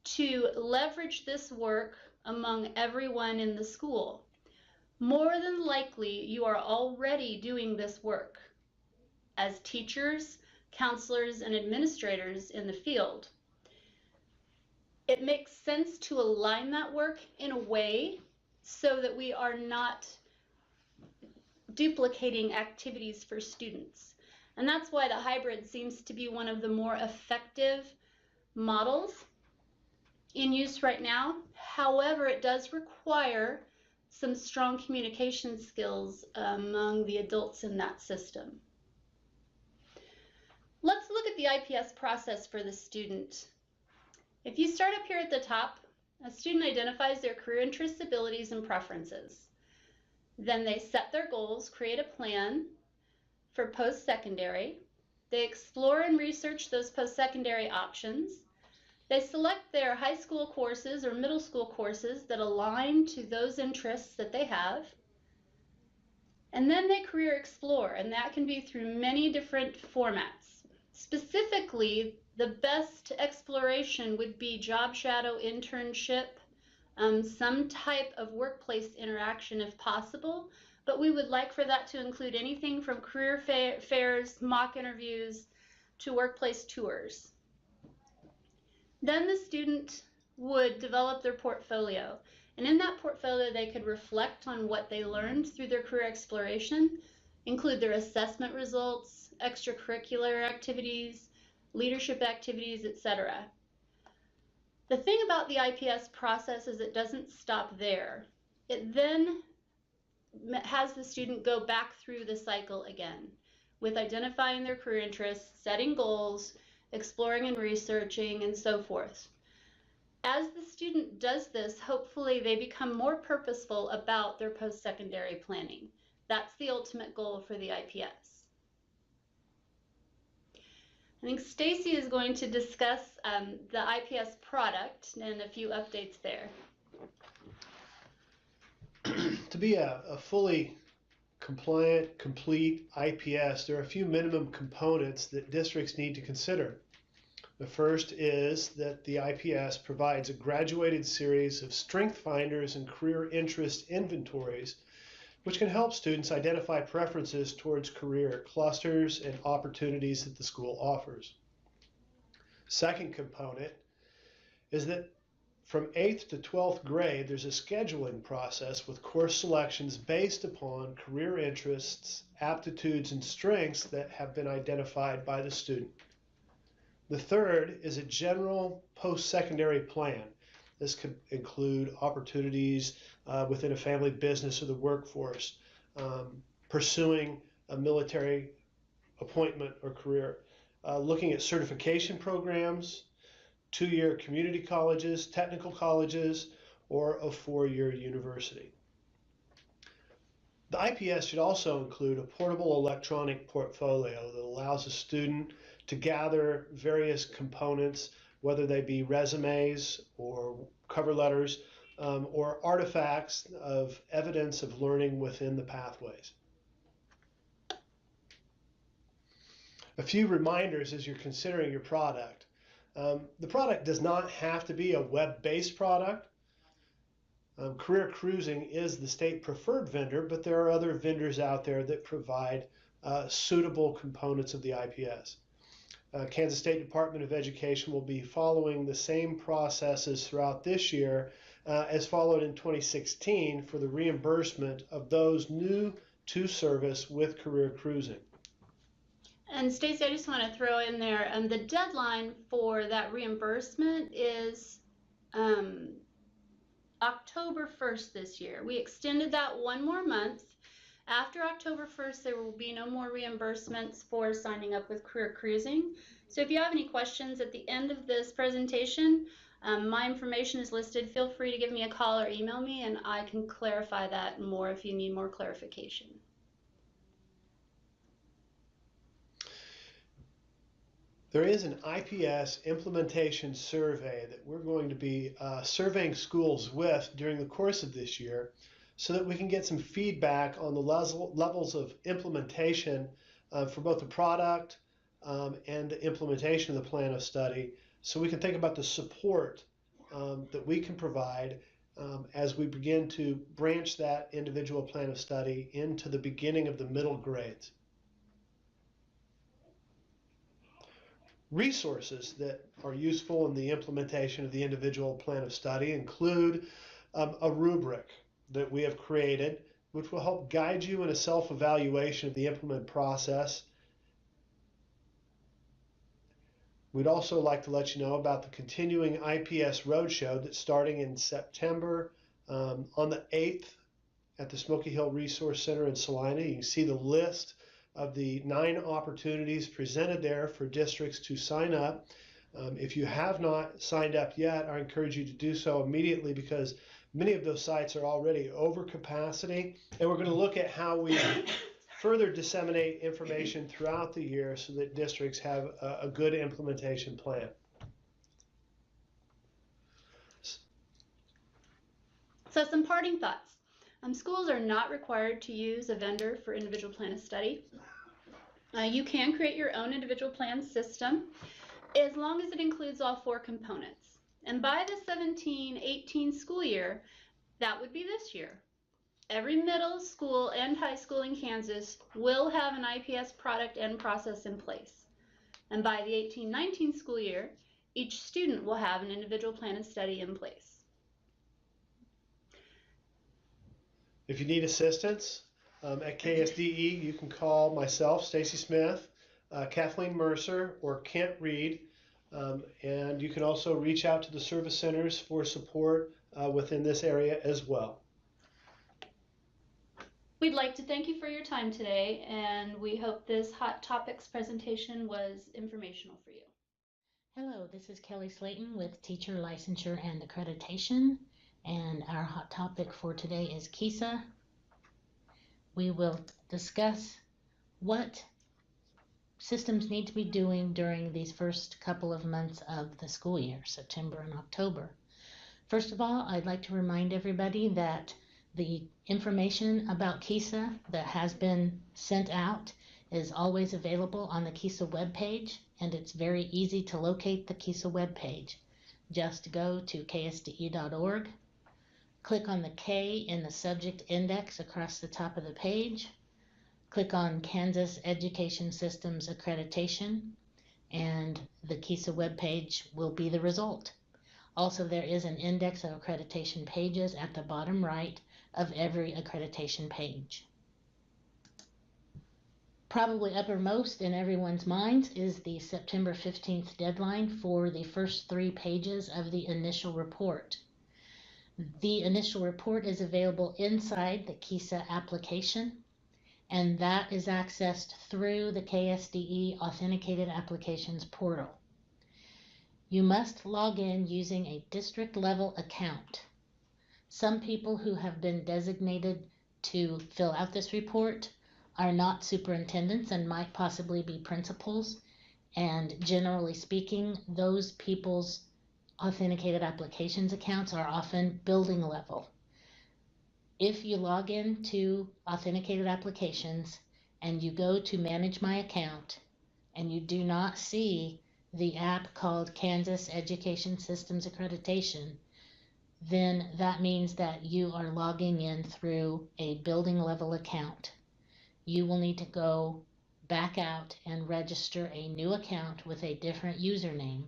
to leverage this work among everyone in the school. More than likely, you are already doing this work as teachers, counselors, and administrators in the field. It makes sense to align that work in a way so that we are not duplicating activities for students. And that's why the hybrid seems to be one of the more effective models in use right now. However, it does require some strong communication skills among the adults in that system. Let's look at the IPS process for the student. If you start up here at the top, a student identifies their career interests, abilities, and preferences. Then they set their goals, create a plan for post-secondary. They explore and research those post-secondary options. They select their high school courses or middle school courses that align to those interests that they have. And then they career explore, and that can be through many different formats. Specifically, the best exploration would be job shadow, internship, some type of workplace interaction if possible, but we would like for that to include anything from career fairs, mock interviews, to workplace tours. Then the student would develop their portfolio, and in that portfolio they could reflect on what they learned through their career exploration, include their assessment results, extracurricular activities, leadership activities, etc. The thing about the IPS process is it doesn't stop there. It then has the student go back through the cycle again with identifying their career interests, setting goals, exploring and researching, and so forth. As the student does this, hopefully they become more purposeful about their post-secondary planning. That's the ultimate goal for the IPS. I think Stacy is going to discuss the IPS product and a few updates there. To be a fully compliant, complete IPS, there are a few minimum components that districts need to consider. The first is that the IPS provides a graduated series of strength finders and career interest inventories, which can help students identify preferences towards career clusters and opportunities that the school offers. Second component is that from 8th to 12th grade, there's a scheduling process with course selections based upon career interests, aptitudes, and strengths that have been identified by the student. The third is a general post-secondary plan. This could include opportunities within a family business or the workforce, pursuing a military appointment or career, looking at certification programs, 2-year community colleges, technical colleges, or a 4-year university. The IPS should also include a portable electronic portfolio that allows a student to gather various components, whether they be resumes or cover letters, or artifacts of evidence of learning within the pathways. A few reminders as you're considering your product. The product does not have to be a web-based product. Career Cruising is the state preferred vendor, but there are other vendors out there that provide suitable components of the IPS. Kansas State Department of Education will be following the same processes throughout this year as followed in 2016 for the reimbursement of those new to service with Career Cruising. And Stacey, I just want to throw in there, the deadline for that reimbursement is October 1st this year. We extended that one more month. After October 1st, there will be no more reimbursements for signing up with Career Cruising. So if you have any questions at the end of this presentation, my information is listed. Feel free to give me a call or email me, and I can clarify that more if you need more clarification. There is an IPS implementation survey that we're going to be surveying schools with during the course of this year so that we can get some feedback on the levels of implementation for both the product and the implementation of the plan of study, so we can think about the support that we can provide as we begin to branch that individual plan of study into the beginning of the middle grades. Resources that are useful in the implementation of the individual plan of study include a rubric that we have created, which will help guide you in a self-evaluation of the implement process. We'd also like to let you know about the continuing IPS Roadshow that's starting in September on the 8th at the Smoky Hill Resource Center in Salina. You can see the list of the 9 opportunities presented there for districts to sign up. If you have not signed up yet, I encourage you to do so immediately because many of those sites are already over capacity, and we're going to look at how we further disseminate information throughout the year so that districts have a good implementation plan. So some parting thoughts. Schools are not required to use a vendor for individual plan of study. You can create your own individual plan system as long as it includes all 4 components. And by the 17-18 school year, that would be this year, every middle school and high school in Kansas will have an IPS product and process in place. And by the 18-19 school year, each student will have an individual plan of study in place. If you need assistance at KSDE, you can call myself, Stacy Smith, Kathleen Mercer, or Kent Reed, and you can also reach out to the service centers for support within this area as well. We'd like to thank you for your time today, and we hope this Hot Topics presentation was informational for you. Hello, this is Kelly Slayton with Teacher Licensure and Accreditation. And our hot topic for today is KESA. We will discuss what systems need to be doing during these first couple of months of the school year, September and October. First of all, I'd like to remind everybody that The information about KESA that has been sent out is always available on the KESA webpage, and it's very easy to locate the KESA webpage. Just go to ksde.org, click on the K in the subject index across the top of the page, click on Kansas Education Systems Accreditation, and the KESA webpage will be the result. Also, there is an index of accreditation pages at the bottom right of every accreditation page. Probably uppermost in everyone's minds is the September 15th deadline for the first 3 pages of the initial report. The initial report is available inside the KESA application, and that is accessed through the KSDE Authenticated Applications portal. You must log in using a district level account. Some people who have been designated to fill out this report are not superintendents and might possibly be principals, and generally speaking, those people's authenticated applications accounts are often building level. If you log in to authenticated applications and you go to manage my account and you do not see the app called Kansas Education Systems Accreditation, then that means that you are logging in through a building level account. You will need to go back out and register a new account with a different username,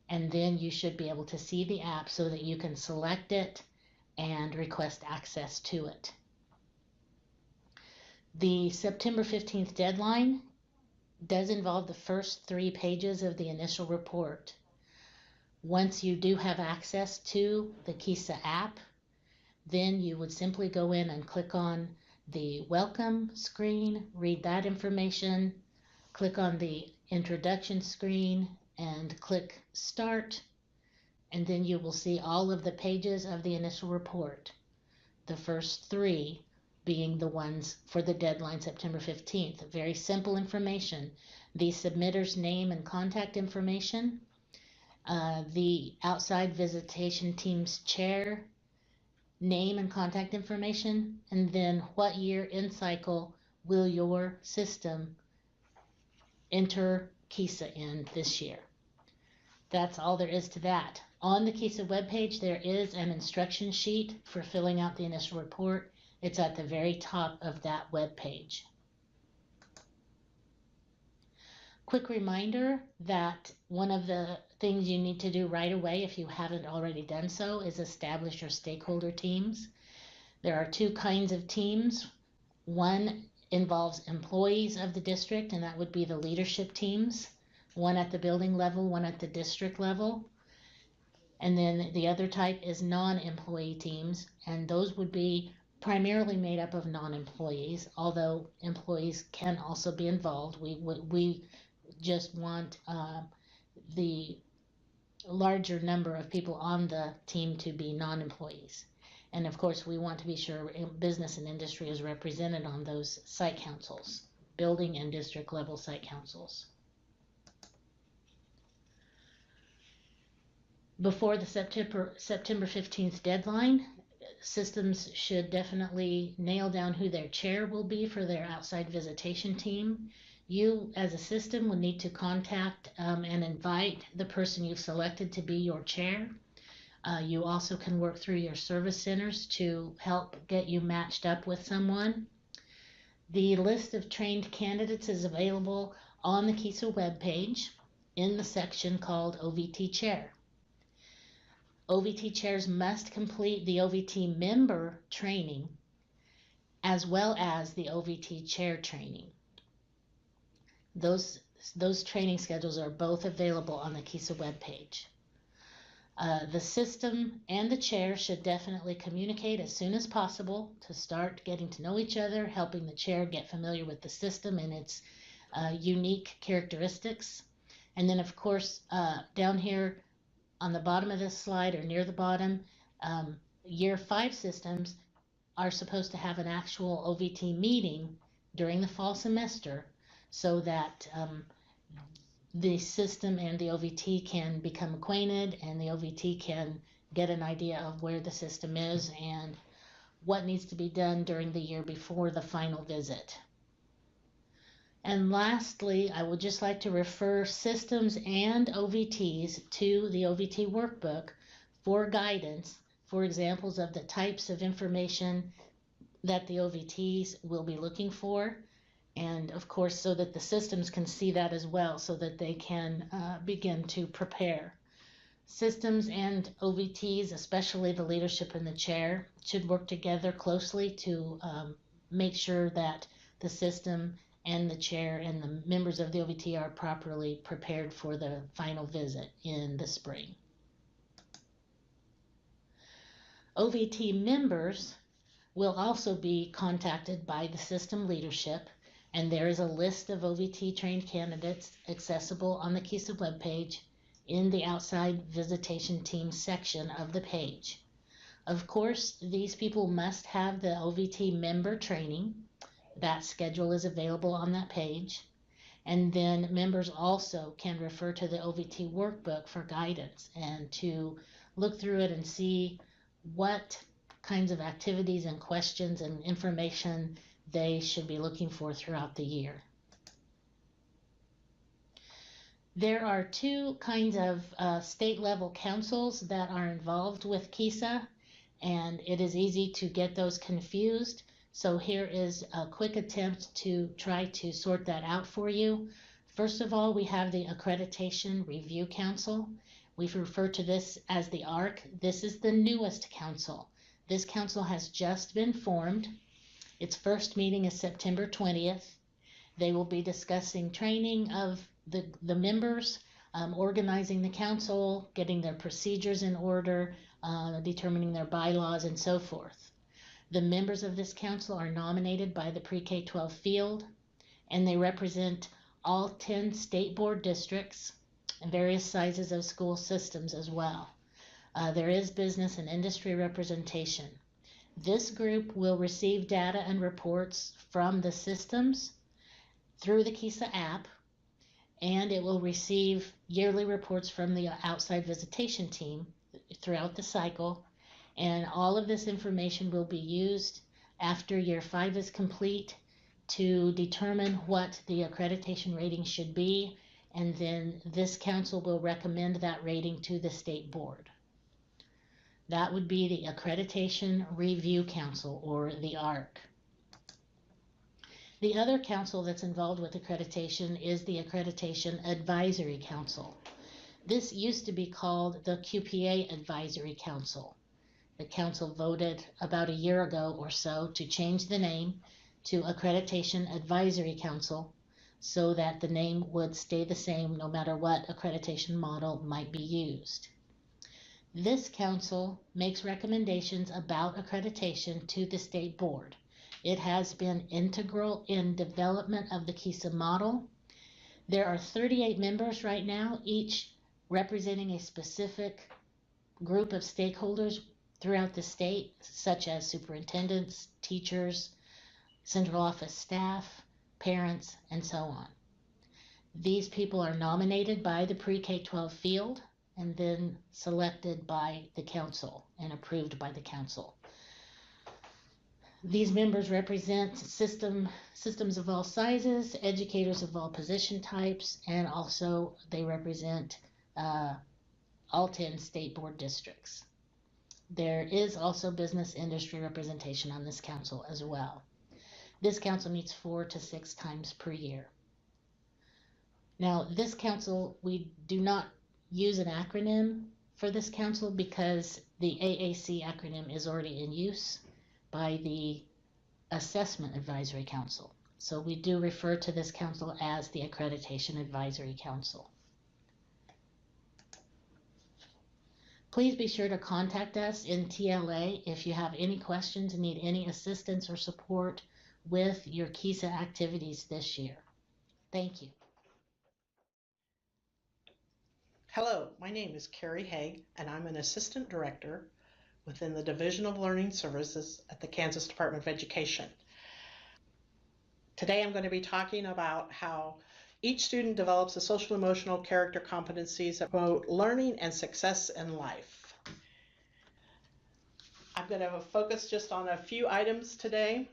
and then you should be able to see the app so that you can select it and request access to it. The September 15th deadline does involve the first 3 pages of the initial report. Once you do have access to the KESA app, then you would simply go in and click on the welcome screen, read that information, click on the introduction screen and click start, and then you will see all of the pages of the initial report, the first 3 being the ones for the deadline September 15th. Very simple information: the submitter's name and contact information, the outside visitation team's chair name and contact information, and then what year in cycle will your system enter KESA in this year. That's all there is to that. On the KESA webpage, there is an instruction sheet for filling out the initial report. It's at the very top of that webpage. Quick reminder that one of the things you need to do right away, if you haven't already done so, is establish your stakeholder teams. There are 2 kinds of teams. One involves employees of the district, and that would be the leadership teams, one at the building level, one at the district level. And then the other type is non-employee teams, and those would be primarily made up of non-employees, although employees can also be involved. We just want the larger number of people on the team to be non-employees. And of course, we want to be sure business and industry is represented on those site councils, building and district level site councils. Before the September 15th deadline, systems should definitely nail down who their chair will be for their outside visitation team. You, as a system, will need to contact and invite the person you've selected to be your chair. You also can work through your service centers to help get you matched up with someone. The list of trained candidates is available on the KESA webpage in the section called OVT Chair. OVT chairs must complete the OVT member training as well as the OVT chair training. Those training schedules are both available on the KESA webpage. The system and the chair should definitely communicate as soon as possible to start getting to know each other, helping the chair get familiar with the system and its unique characteristics. And then, of course, down here on the bottom of this slide or near the bottom, year 5 systems are supposed to have an actual OVT meeting during the fall semester so that the system and the OVT can become acquainted and the OVT can get an idea of where the system is and what needs to be done during the year before the final visit. And lastly, I would just like to refer systems and OVTs to the OVT workbook for guidance, for examples of the types of information that the OVTs will be looking for, and of course so that the systems can see that as well, so that they can begin to prepare. Systems and OVTs, especially the leadership and the chair, should work together closely to make sure that the system and the chair and the members of the OVT are properly prepared for the final visit in the spring. OVT members will also be contacted by the system leadership, and there is a list of OVT trained candidates accessible on the KESA webpage in the outside visitation team section of the page. Of course, these people must have the OVT member training. That schedule is available on that page. And then members also can refer to the OVT workbook for guidance and to look through it and see what kinds of activities and questions and information they should be looking for throughout the year. There are two kinds of state level councils that are involved with KESA, and it is easy to get those confused. So here is a quick attempt to try to sort that out for you. First of all, we have the Accreditation Review Council. We refer to this as the ARC. This is the newest council. This council has just been formed. Its first meeting is September 20th. They will be discussing training of the members, organizing the council, getting their procedures in order, determining their bylaws, and so forth. The members of this council are nominated by the pre-K-12 field, and they represent all 10 state board districts and various sizes of school systems as well. There is business and industry representation. This group will receive data and reports from the systems through the KESA app, and it will receive yearly reports from the outside visitation team throughout the cycle. And all of this information will be used after year 5 is complete to determine what the accreditation rating should be, and then this council will recommend that rating to the state board. That would be the Accreditation Review Council, or the ARC. The other council that's involved with accreditation is the Accreditation Advisory Council. This used to be called the QPA Advisory Council. The council voted about a year ago or so to change the name to Accreditation Advisory Council so that the name would stay the same no matter what accreditation model might be used. This council makes recommendations about accreditation to the state board. It has been integral in development of the KESA model. There are 38 members right now, each representing a specific group of stakeholders throughout the state, such as superintendents, teachers, central office staff, parents, and so on. These people are nominated by the pre-K-12 field and then selected by the council and approved by the council. These members represent systems of all sizes, educators of all position types, and also they represent all 10 state board districts. There is also business industry representation on this council as well. This council meets 4 to 6 times per year. Now, this council, we do not use an acronym for this council because the AAC acronym is already in use by the Assessment Advisory Council. So we do refer to this council as the Accreditation Advisory Council. Please be sure to contact us in TLA if you have any questions and need any assistance or support with your KESA activities this year. Thank you. Hello, my name is Carrie Haig, and I'm an Assistant Director within the Division of Learning Services at the Kansas Department of Education. Today I'm going to be talking about how each student develops the social emotional character competencies that promote learning and success in life. I'm going to focus just on a few items today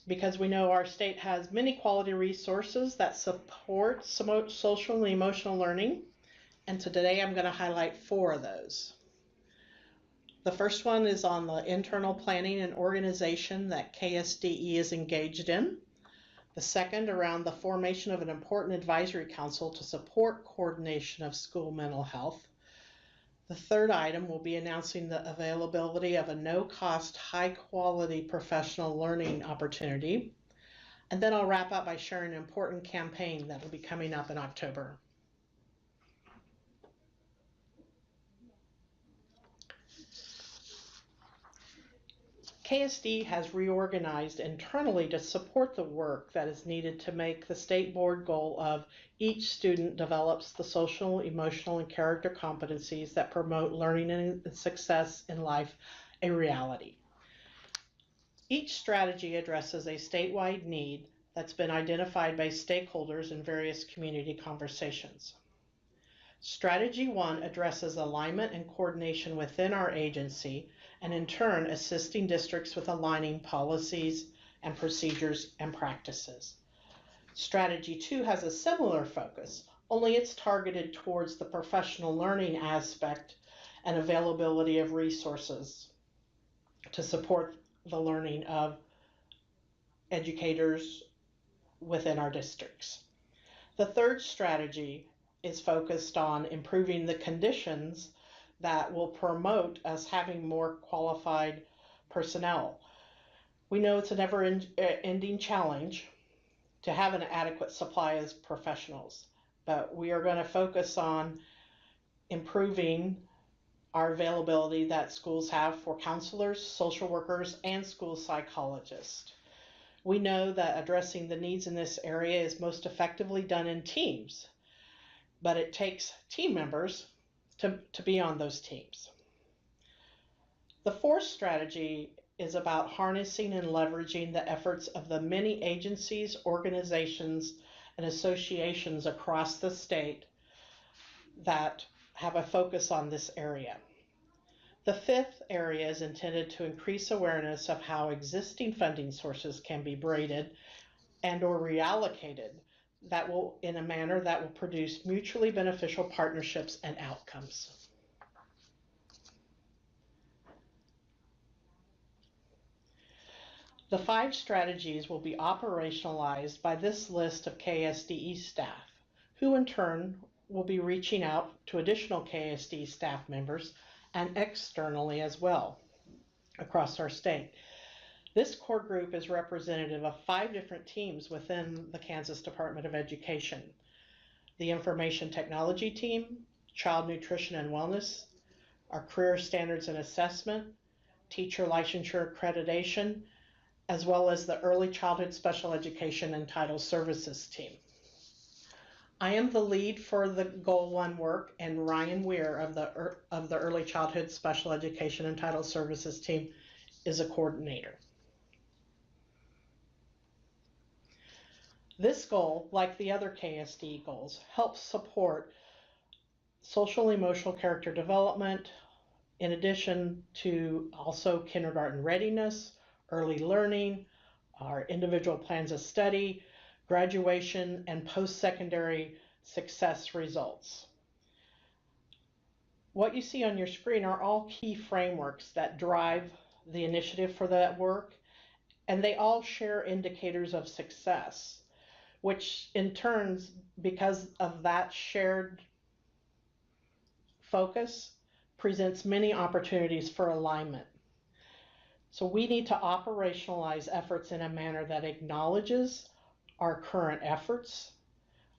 because we know our state has many quality resources that support social and emotional learning. And so today I'm going to highlight 4 of those. The first one is on the internal planning and organization that KSDE is engaged in. The second around the formation of an important advisory council to support coordination of school mental health. The third item will be announcing the availability of a no-cost, high-quality professional learning opportunity. And then I'll wrap up by sharing an important campaign that will be coming up in October. KSD has reorganized internally to support the work that is needed to make the state board goal of each student develops the social, emotional, and character competencies that promote learning and success in life a reality. Each strategy addresses a statewide need that's been identified by stakeholders in various community conversations. Strategy 1 addresses alignment and coordination within our agency, and in turn assisting districts with aligning policies and procedures and practices. Strategy 2 has a similar focus, only it's targeted towards the professional learning aspect and availability of resources to support the learning of educators within our districts. The third strategy is focused on improving the conditions that will promote us having more qualified personnel. We know it's a never-ending challenge to have an adequate supply as professionals, but we are going to focus on improving our availability that schools have for counselors, social workers, and school psychologists. We know that addressing the needs in this area is most effectively done in teams, but it takes team members to be on those teams. The fourth strategy is about harnessing and leveraging the efforts of the many agencies, organizations, and associations across the state that have a focus on this area. The fifth area is intended to increase awareness of how existing funding sources can be braided and or reallocated that will in a manner that will produce mutually beneficial partnerships and outcomes. The 5 strategies will be operationalized by this list of KSDE staff, who in turn will be reaching out to additional KSDE staff members and externally as well across our state. This core group is representative of 5 different teams within the Kansas Department of Education. The Information Technology Team, Child Nutrition and Wellness, our Career Standards and Assessment, Teacher Licensure Accreditation, as well as the Early Childhood Special Education and Title Services Team. I am the lead for the Goal 1 work, and Ryan Weir of the Early Childhood Special Education and Title Services Team is a coordinator. This goal, like the other KSD goals, helps support social emotional character development, in addition to also kindergarten readiness, early learning, our individual plans of study, graduation, and post-secondary success results. What you see on your screen are all key frameworks that drive the initiative for that work, and they all share indicators of success, which in turn, because of that shared focus, presents many opportunities for alignment. So we need to operationalize efforts in a manner that acknowledges our current efforts,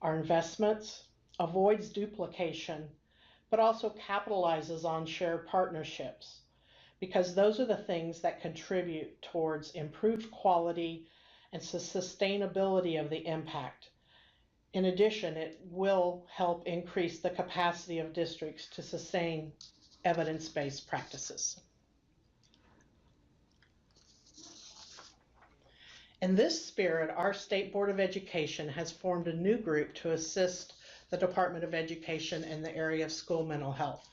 our investments, avoids duplication, but also capitalizes on shared partnerships, because those are the things that contribute towards improved quality and sustainability of the impact. In addition, it will help increase the capacity of districts to sustain evidence-based practices. In this spirit, our State Board of Education has formed a new group to assist the Department of Education in the area of school mental health.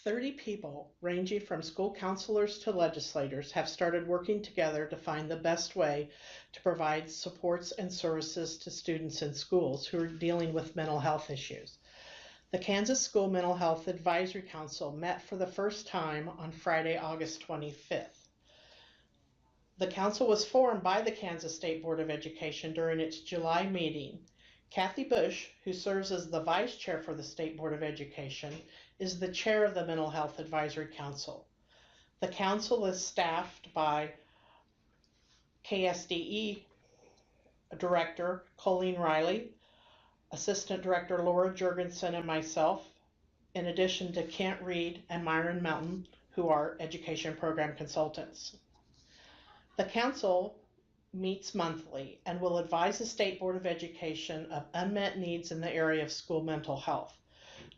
30 people, ranging from school counselors to legislators, have started working together to find the best way to provide supports and services to students in schools who are dealing with mental health issues. The Kansas School Mental Health Advisory Council met for the first time on Friday, August 25th. The council was formed by the Kansas State Board of Education during its July meeting. Kathy Bush, who serves as the vice chair for the State Board of Education, is the chair of the Mental Health Advisory Council. The council is staffed by KSDE Director Colleen Riley, Assistant Director Laura Jurgensen, and myself, in addition to Kent Reed and Myron Mountain, who are education program consultants. The council meets monthly and will advise the State Board of Education of unmet needs in the area of school mental health.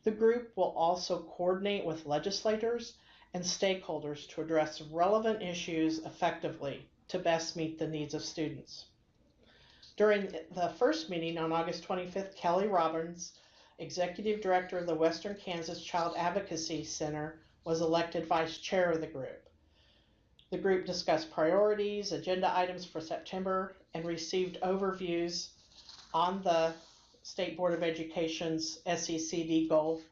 The group will also coordinate with legislators and stakeholders to address relevant issues effectively to best meet the needs of students. During the first meeting on August 25th, Kelly Robbins, Executive Director of the Western Kansas Child Advocacy Center, was elected vice chair of the group. The group discussed priorities, agenda items for September, and received overviews on the State Board of Education's SECD goal,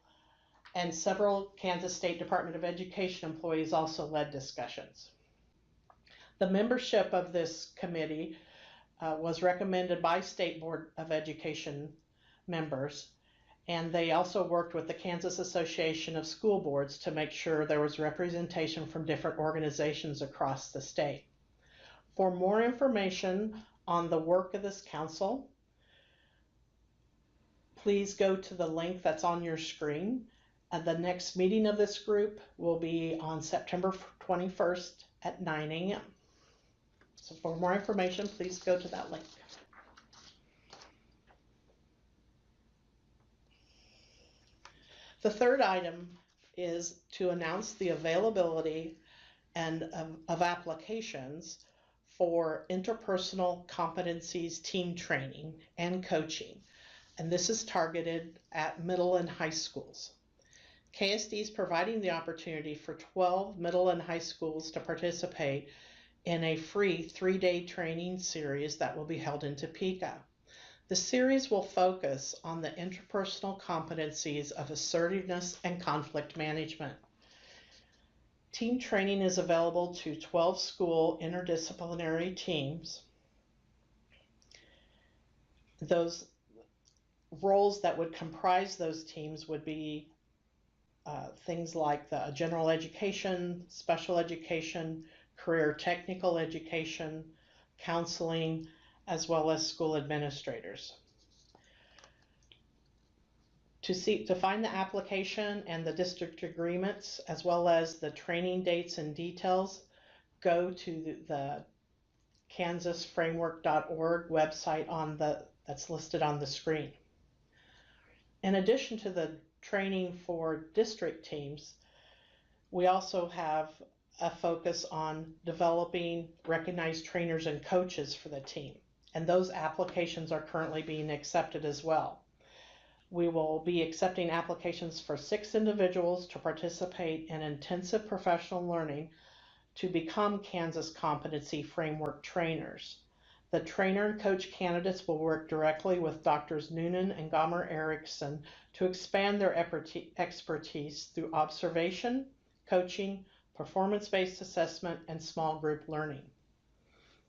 and several Kansas State Department of Education employees also led discussions. The membership of this committee was recommended by State Board of Education members, and they also worked with the Kansas Association of School Boards to make sure there was representation from different organizations across the state. For more information on the work of this council, please go to the link that's on your screen. The next meeting of this group will be on September 21st at 9 a.m. So for more information, please go to that link. The third item is to announce the availability of applications for interpersonal competencies team training and coaching. And this is targeted at middle and high schools. KSD is providing the opportunity for 12 middle and high schools to participate in a free 3-day training series that will be held in Topeka. The series will focus on the interpersonal competencies of assertiveness and conflict management. Team training is available to 12 school interdisciplinary teams. Those roles that would comprise those teams would be things like the general education, special education, career technical education, counseling, as well as school administrators. To find the application and the district agreements, as well as the training dates and details, go to the kansasframework.org website that's listed on the screen. In addition to the training for district teams, we also have a focus on developing recognized trainers and coaches for the team, and those applications are currently being accepted as well. We will be accepting applications for 6 individuals to participate in intensive professional learning to become Kansas Competency Framework trainers. The trainer and coach candidates will work directly with Drs. Noonan and Gomer Erickson to expand their expertise through observation, coaching, performance-based assessment, and small group learning.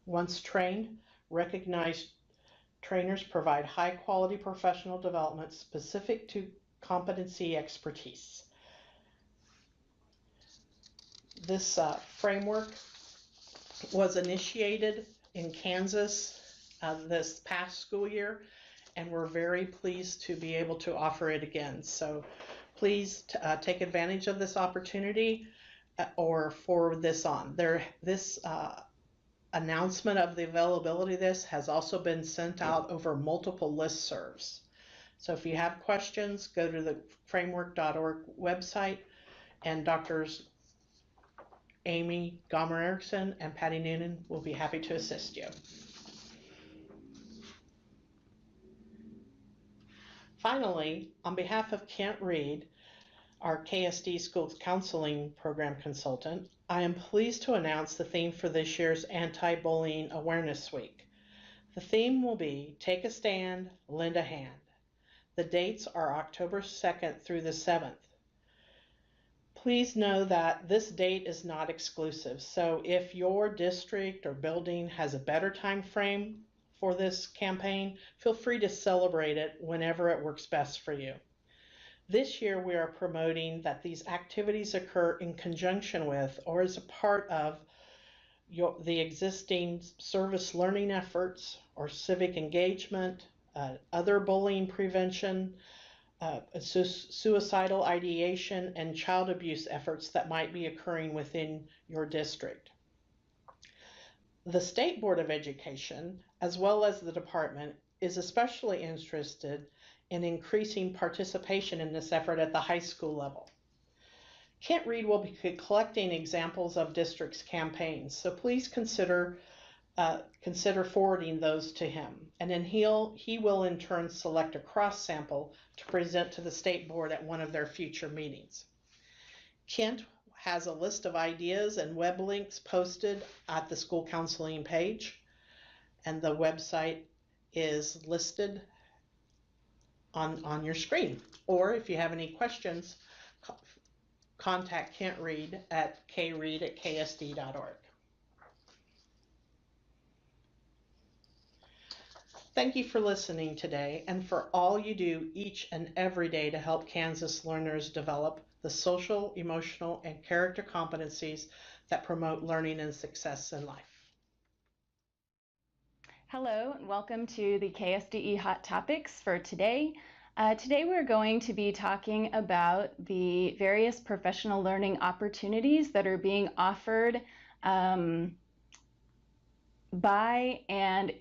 Once trained, recognized trainers provide high-quality professional development specific to competency expertise. This framework was initiated in Kansas this past school year, and we're very pleased to be able to offer it again. So please take advantage of this opportunity or forward this on. This announcement of the availability of this has also been sent out over multiple listservs. So if you have questions, go to the framework.org website, and Drs. Amy Gomer Erickson and Patty Noonan will be happy to assist you. Finally, on behalf of Kent Reed, our KSD Schools Counseling Program Consultant, I am pleased to announce the theme for this year's Anti-Bullying Awareness Week. The theme will be Take a Stand, Lend a Hand. The dates are October 2nd through the 7th. Please know that this date is not exclusive, so if your district or building has a better time frame for this campaign, feel free to celebrate it whenever it works best for you. This year we are promoting that these activities occur in conjunction with or as a part of the existing service learning efforts or civic engagement, other bullying prevention, suicidal ideation, and child abuse efforts that might be occurring within your district. The State Board of Education, as well as the department, is especially interested in increasing participation in this effort at the high school level. Kent Reed will be collecting examples of districts' campaigns, so please consider forwarding those to him, and then he will in turn select a cross sample to present to the State Board at one of their future meetings. Kent has a list of ideas and web links posted at the school counseling page, and the website is listed on your screen. Or if you have any questions, contact Kent Reed at kreed@ksd.org. Thank you for listening today and for all you do each and every day to help Kansas learners develop the social, emotional, and character competencies that promote learning and success in life. Hello and welcome to the KSDE Hot Topics for today. Today we're going to be talking about the various professional learning opportunities that are being offered by and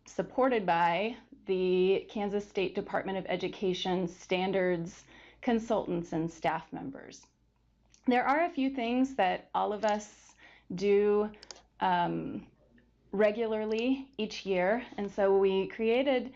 supported by the Kansas State Department of Education standards consultants and staff members. There are a few things that all of us do regularly each year, and so we created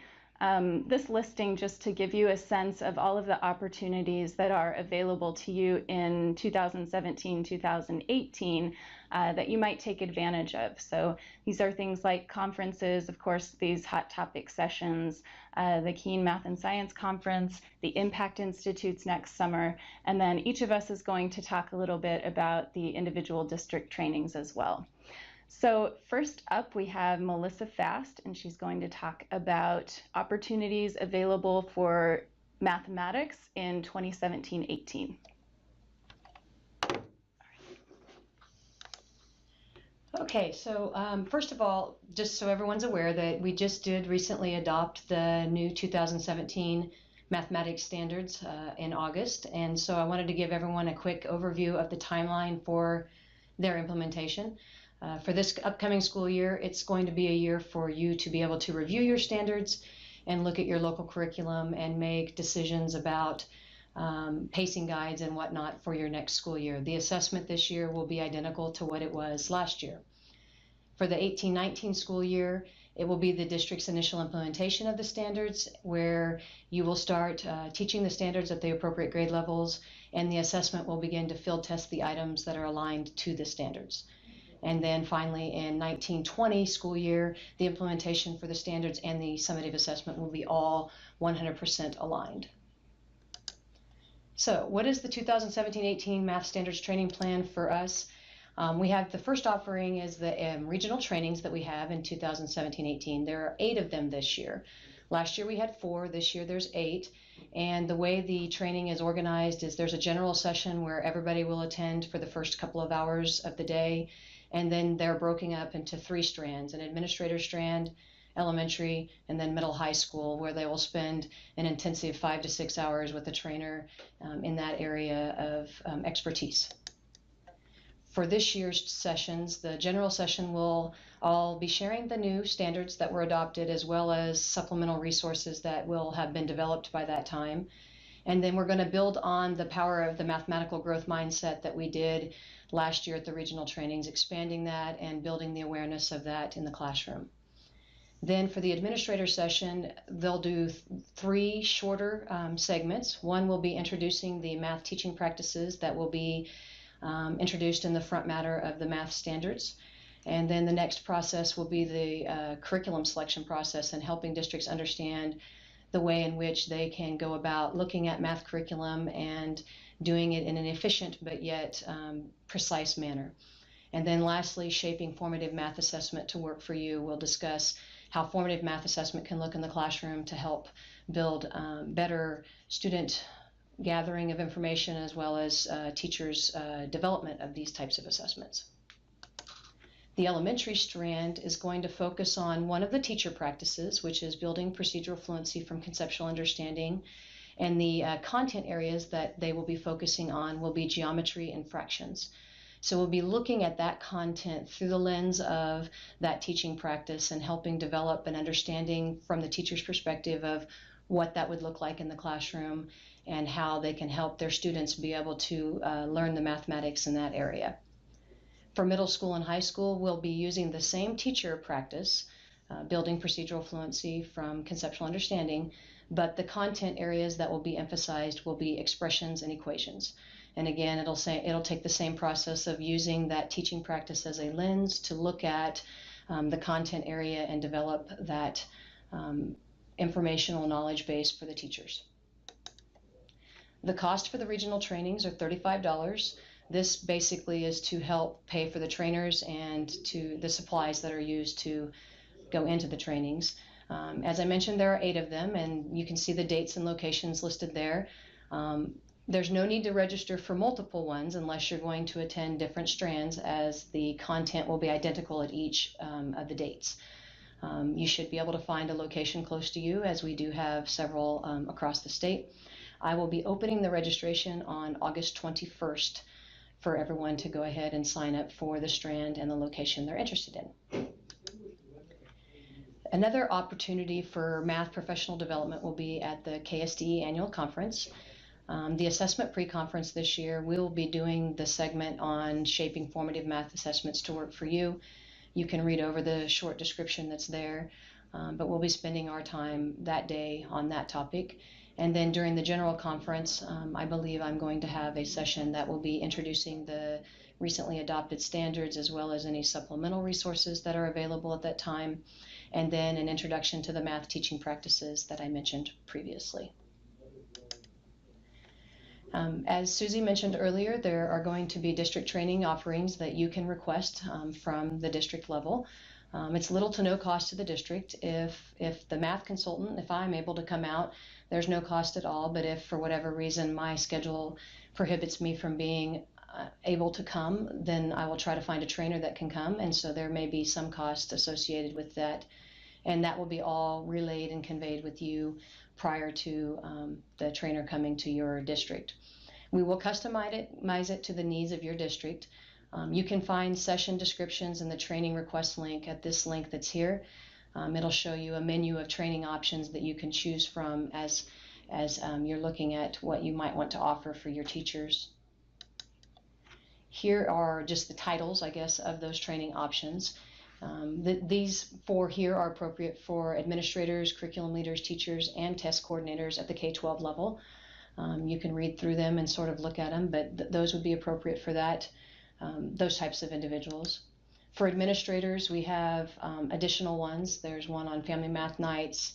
this listing just to give you a sense of all of the opportunities that are available to you in 2017-2018 that you might take advantage of. So these are things like conferences, of course, these hot topic sessions, the Keen Math and Science Conference, the Impact Institutes next summer, and then each of us is going to talk a little bit about the individual district trainings as well. So first up, we have Melissa Fast, and she's going to talk about opportunities available for mathematics in 2017-18. Okay, so first of all, just so everyone's aware that we just did recently adopt the new 2017 mathematics standards in August, and so I wanted to give everyone a quick overview of the timeline for their implementation. For this upcoming school year, it's going to be a year for you to be able to review your standards and look at your local curriculum and make decisions about pacing guides and whatnot for your next school year. The assessment this year will be identical to what it was last year. For the 18-19 school year, it will be the district's initial implementation of the standards, where you will start teaching the standards at the appropriate grade levels, and the assessment will begin to field test the items that are aligned to the standards. And then finally, in 19-20 school year, the implementation for the standards and the summative assessment will be all 100% aligned. So what is the 2017-18 Math Standards Training Plan for us? We have the first offering is the regional trainings that we have in 2017-18. There are 8 of them this year. Last year we had 4, this year there's 8. And the way the training is organized is there's a general session where everybody will attend for the first couple of hours of the day. And then they're broken up into 3 strands, an administrator strand, elementary, and then middle high school, where they will spend an intensive 5 to 6 hours with a trainer in that area of expertise. For this year's sessions, the general session will all be sharing the new standards that were adopted, as well as supplemental resources that will have been developed by that time. And then we're going to build on the power of the mathematical growth mindset that we did last year at the regional trainings, expanding that and building the awareness of that in the classroom. Then for the administrator session, they'll do 3 shorter segments. One will be introducing the math teaching practices that will be introduced in the front matter of the math standards. And then the next process will be the curriculum selection process and helping districts understand the way in which they can go about looking at math curriculum and doing it in an efficient but yet precise manner. And then lastly, shaping formative math assessment to work for you. We'll discuss how formative math assessment can look in the classroom to help build better student gathering of information as well as teachers' development of these types of assessments. The elementary strand is going to focus on one of the teacher practices, which is building procedural fluency from conceptual understanding. And the content areas that they will be focusing on will be geometry and fractions. So we'll be looking at that content through the lens of that teaching practice and helping develop an understanding from the teacher's perspective of what that would look like in the classroom and how they can help their students be able to learn the mathematics in that area. For middle school and high school, we'll be using the same teacher practice, building procedural fluency from conceptual understanding, but the content areas that will be emphasized will be expressions and equations. And again, it'll take the same process of using that teaching practice as a lens to look at the content area and develop that informational knowledge base for the teachers. The cost for the regional trainings are $35. This basically is to help pay for the trainers and to the supplies that are used to go into the trainings. As I mentioned, there are 8 of them, and you can see the dates and locations listed there. There's no need to register for multiple ones unless you're going to attend different strands, as the content will be identical at each of the dates. You should be able to find a location close to you, as we do have several across the state. I will be opening the registration on August 21st for everyone to go ahead and sign up for the strand and the location they're interested in. Another opportunity for math professional development will be at the KSDE annual conference. The assessment pre-conference this year, we'll be doing the segment on shaping formative math assessments to work for you. You can read over the short description that's there, but we'll be spending our time that day on that topic. And then during the general conference, I believe I'm going to have a session that will be introducing the recently adopted standards as well as any supplemental resources that are available at that time, and then an introduction to the math teaching practices that I mentioned previously. As Susie mentioned earlier, there are going to be district training offerings that you can request from the district level. It's little to no cost to the district. If the math consultant, if I'm able to come out, there's no cost at all, but if for whatever reason my schedule prohibits me from being able to come, then I will try to find a trainer that can come, and so there may be some cost associated with that, and that will be all relayed and conveyed with you prior to the trainer coming to your district. We will customize it to the needs of your district. You can find session descriptions in the training request link at this link that's here. It'll show you a menu of training options that you can choose from as you're looking at what you might want to offer for your teachers. Here are just the titles, I guess, of those training options. These 4 here are appropriate for administrators, curriculum leaders, teachers, and test coordinators at the K-12 level. You can read through them and sort of look at them, but those would be appropriate for that, those types of individuals. For administrators, we have additional ones. There's one on family math nights,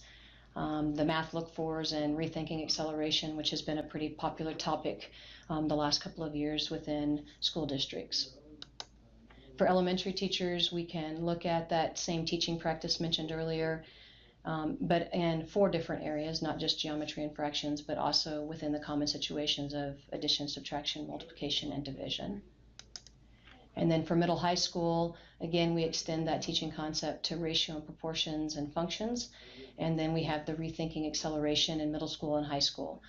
the math look-fors, and rethinking acceleration, which has been a pretty popular topic the last couple of years within school districts. For elementary teachers, we can look at that same teaching practice mentioned earlier, but in 4 different areas, not just geometry and fractions, but also within the common situations of addition, subtraction, multiplication, and division. And then for middle high school, again, we extend that teaching concept to ratio and proportions and functions. And then we have the rethinking acceleration in middle school and high school.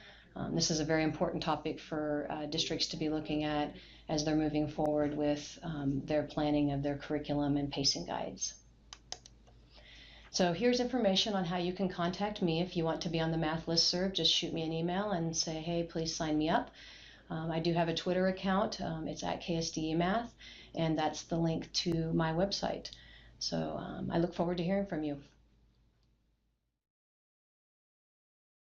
This is a very important topic for districts to be looking at as they're moving forward with their planning of their curriculum and pacing guides. So here's information on how you can contact me if you want to be on the math listserv. Just shoot me an email and say, hey, please sign me up. I do have a Twitter account. It's at KSDE Math, and that's the link to my website. So I look forward to hearing from you.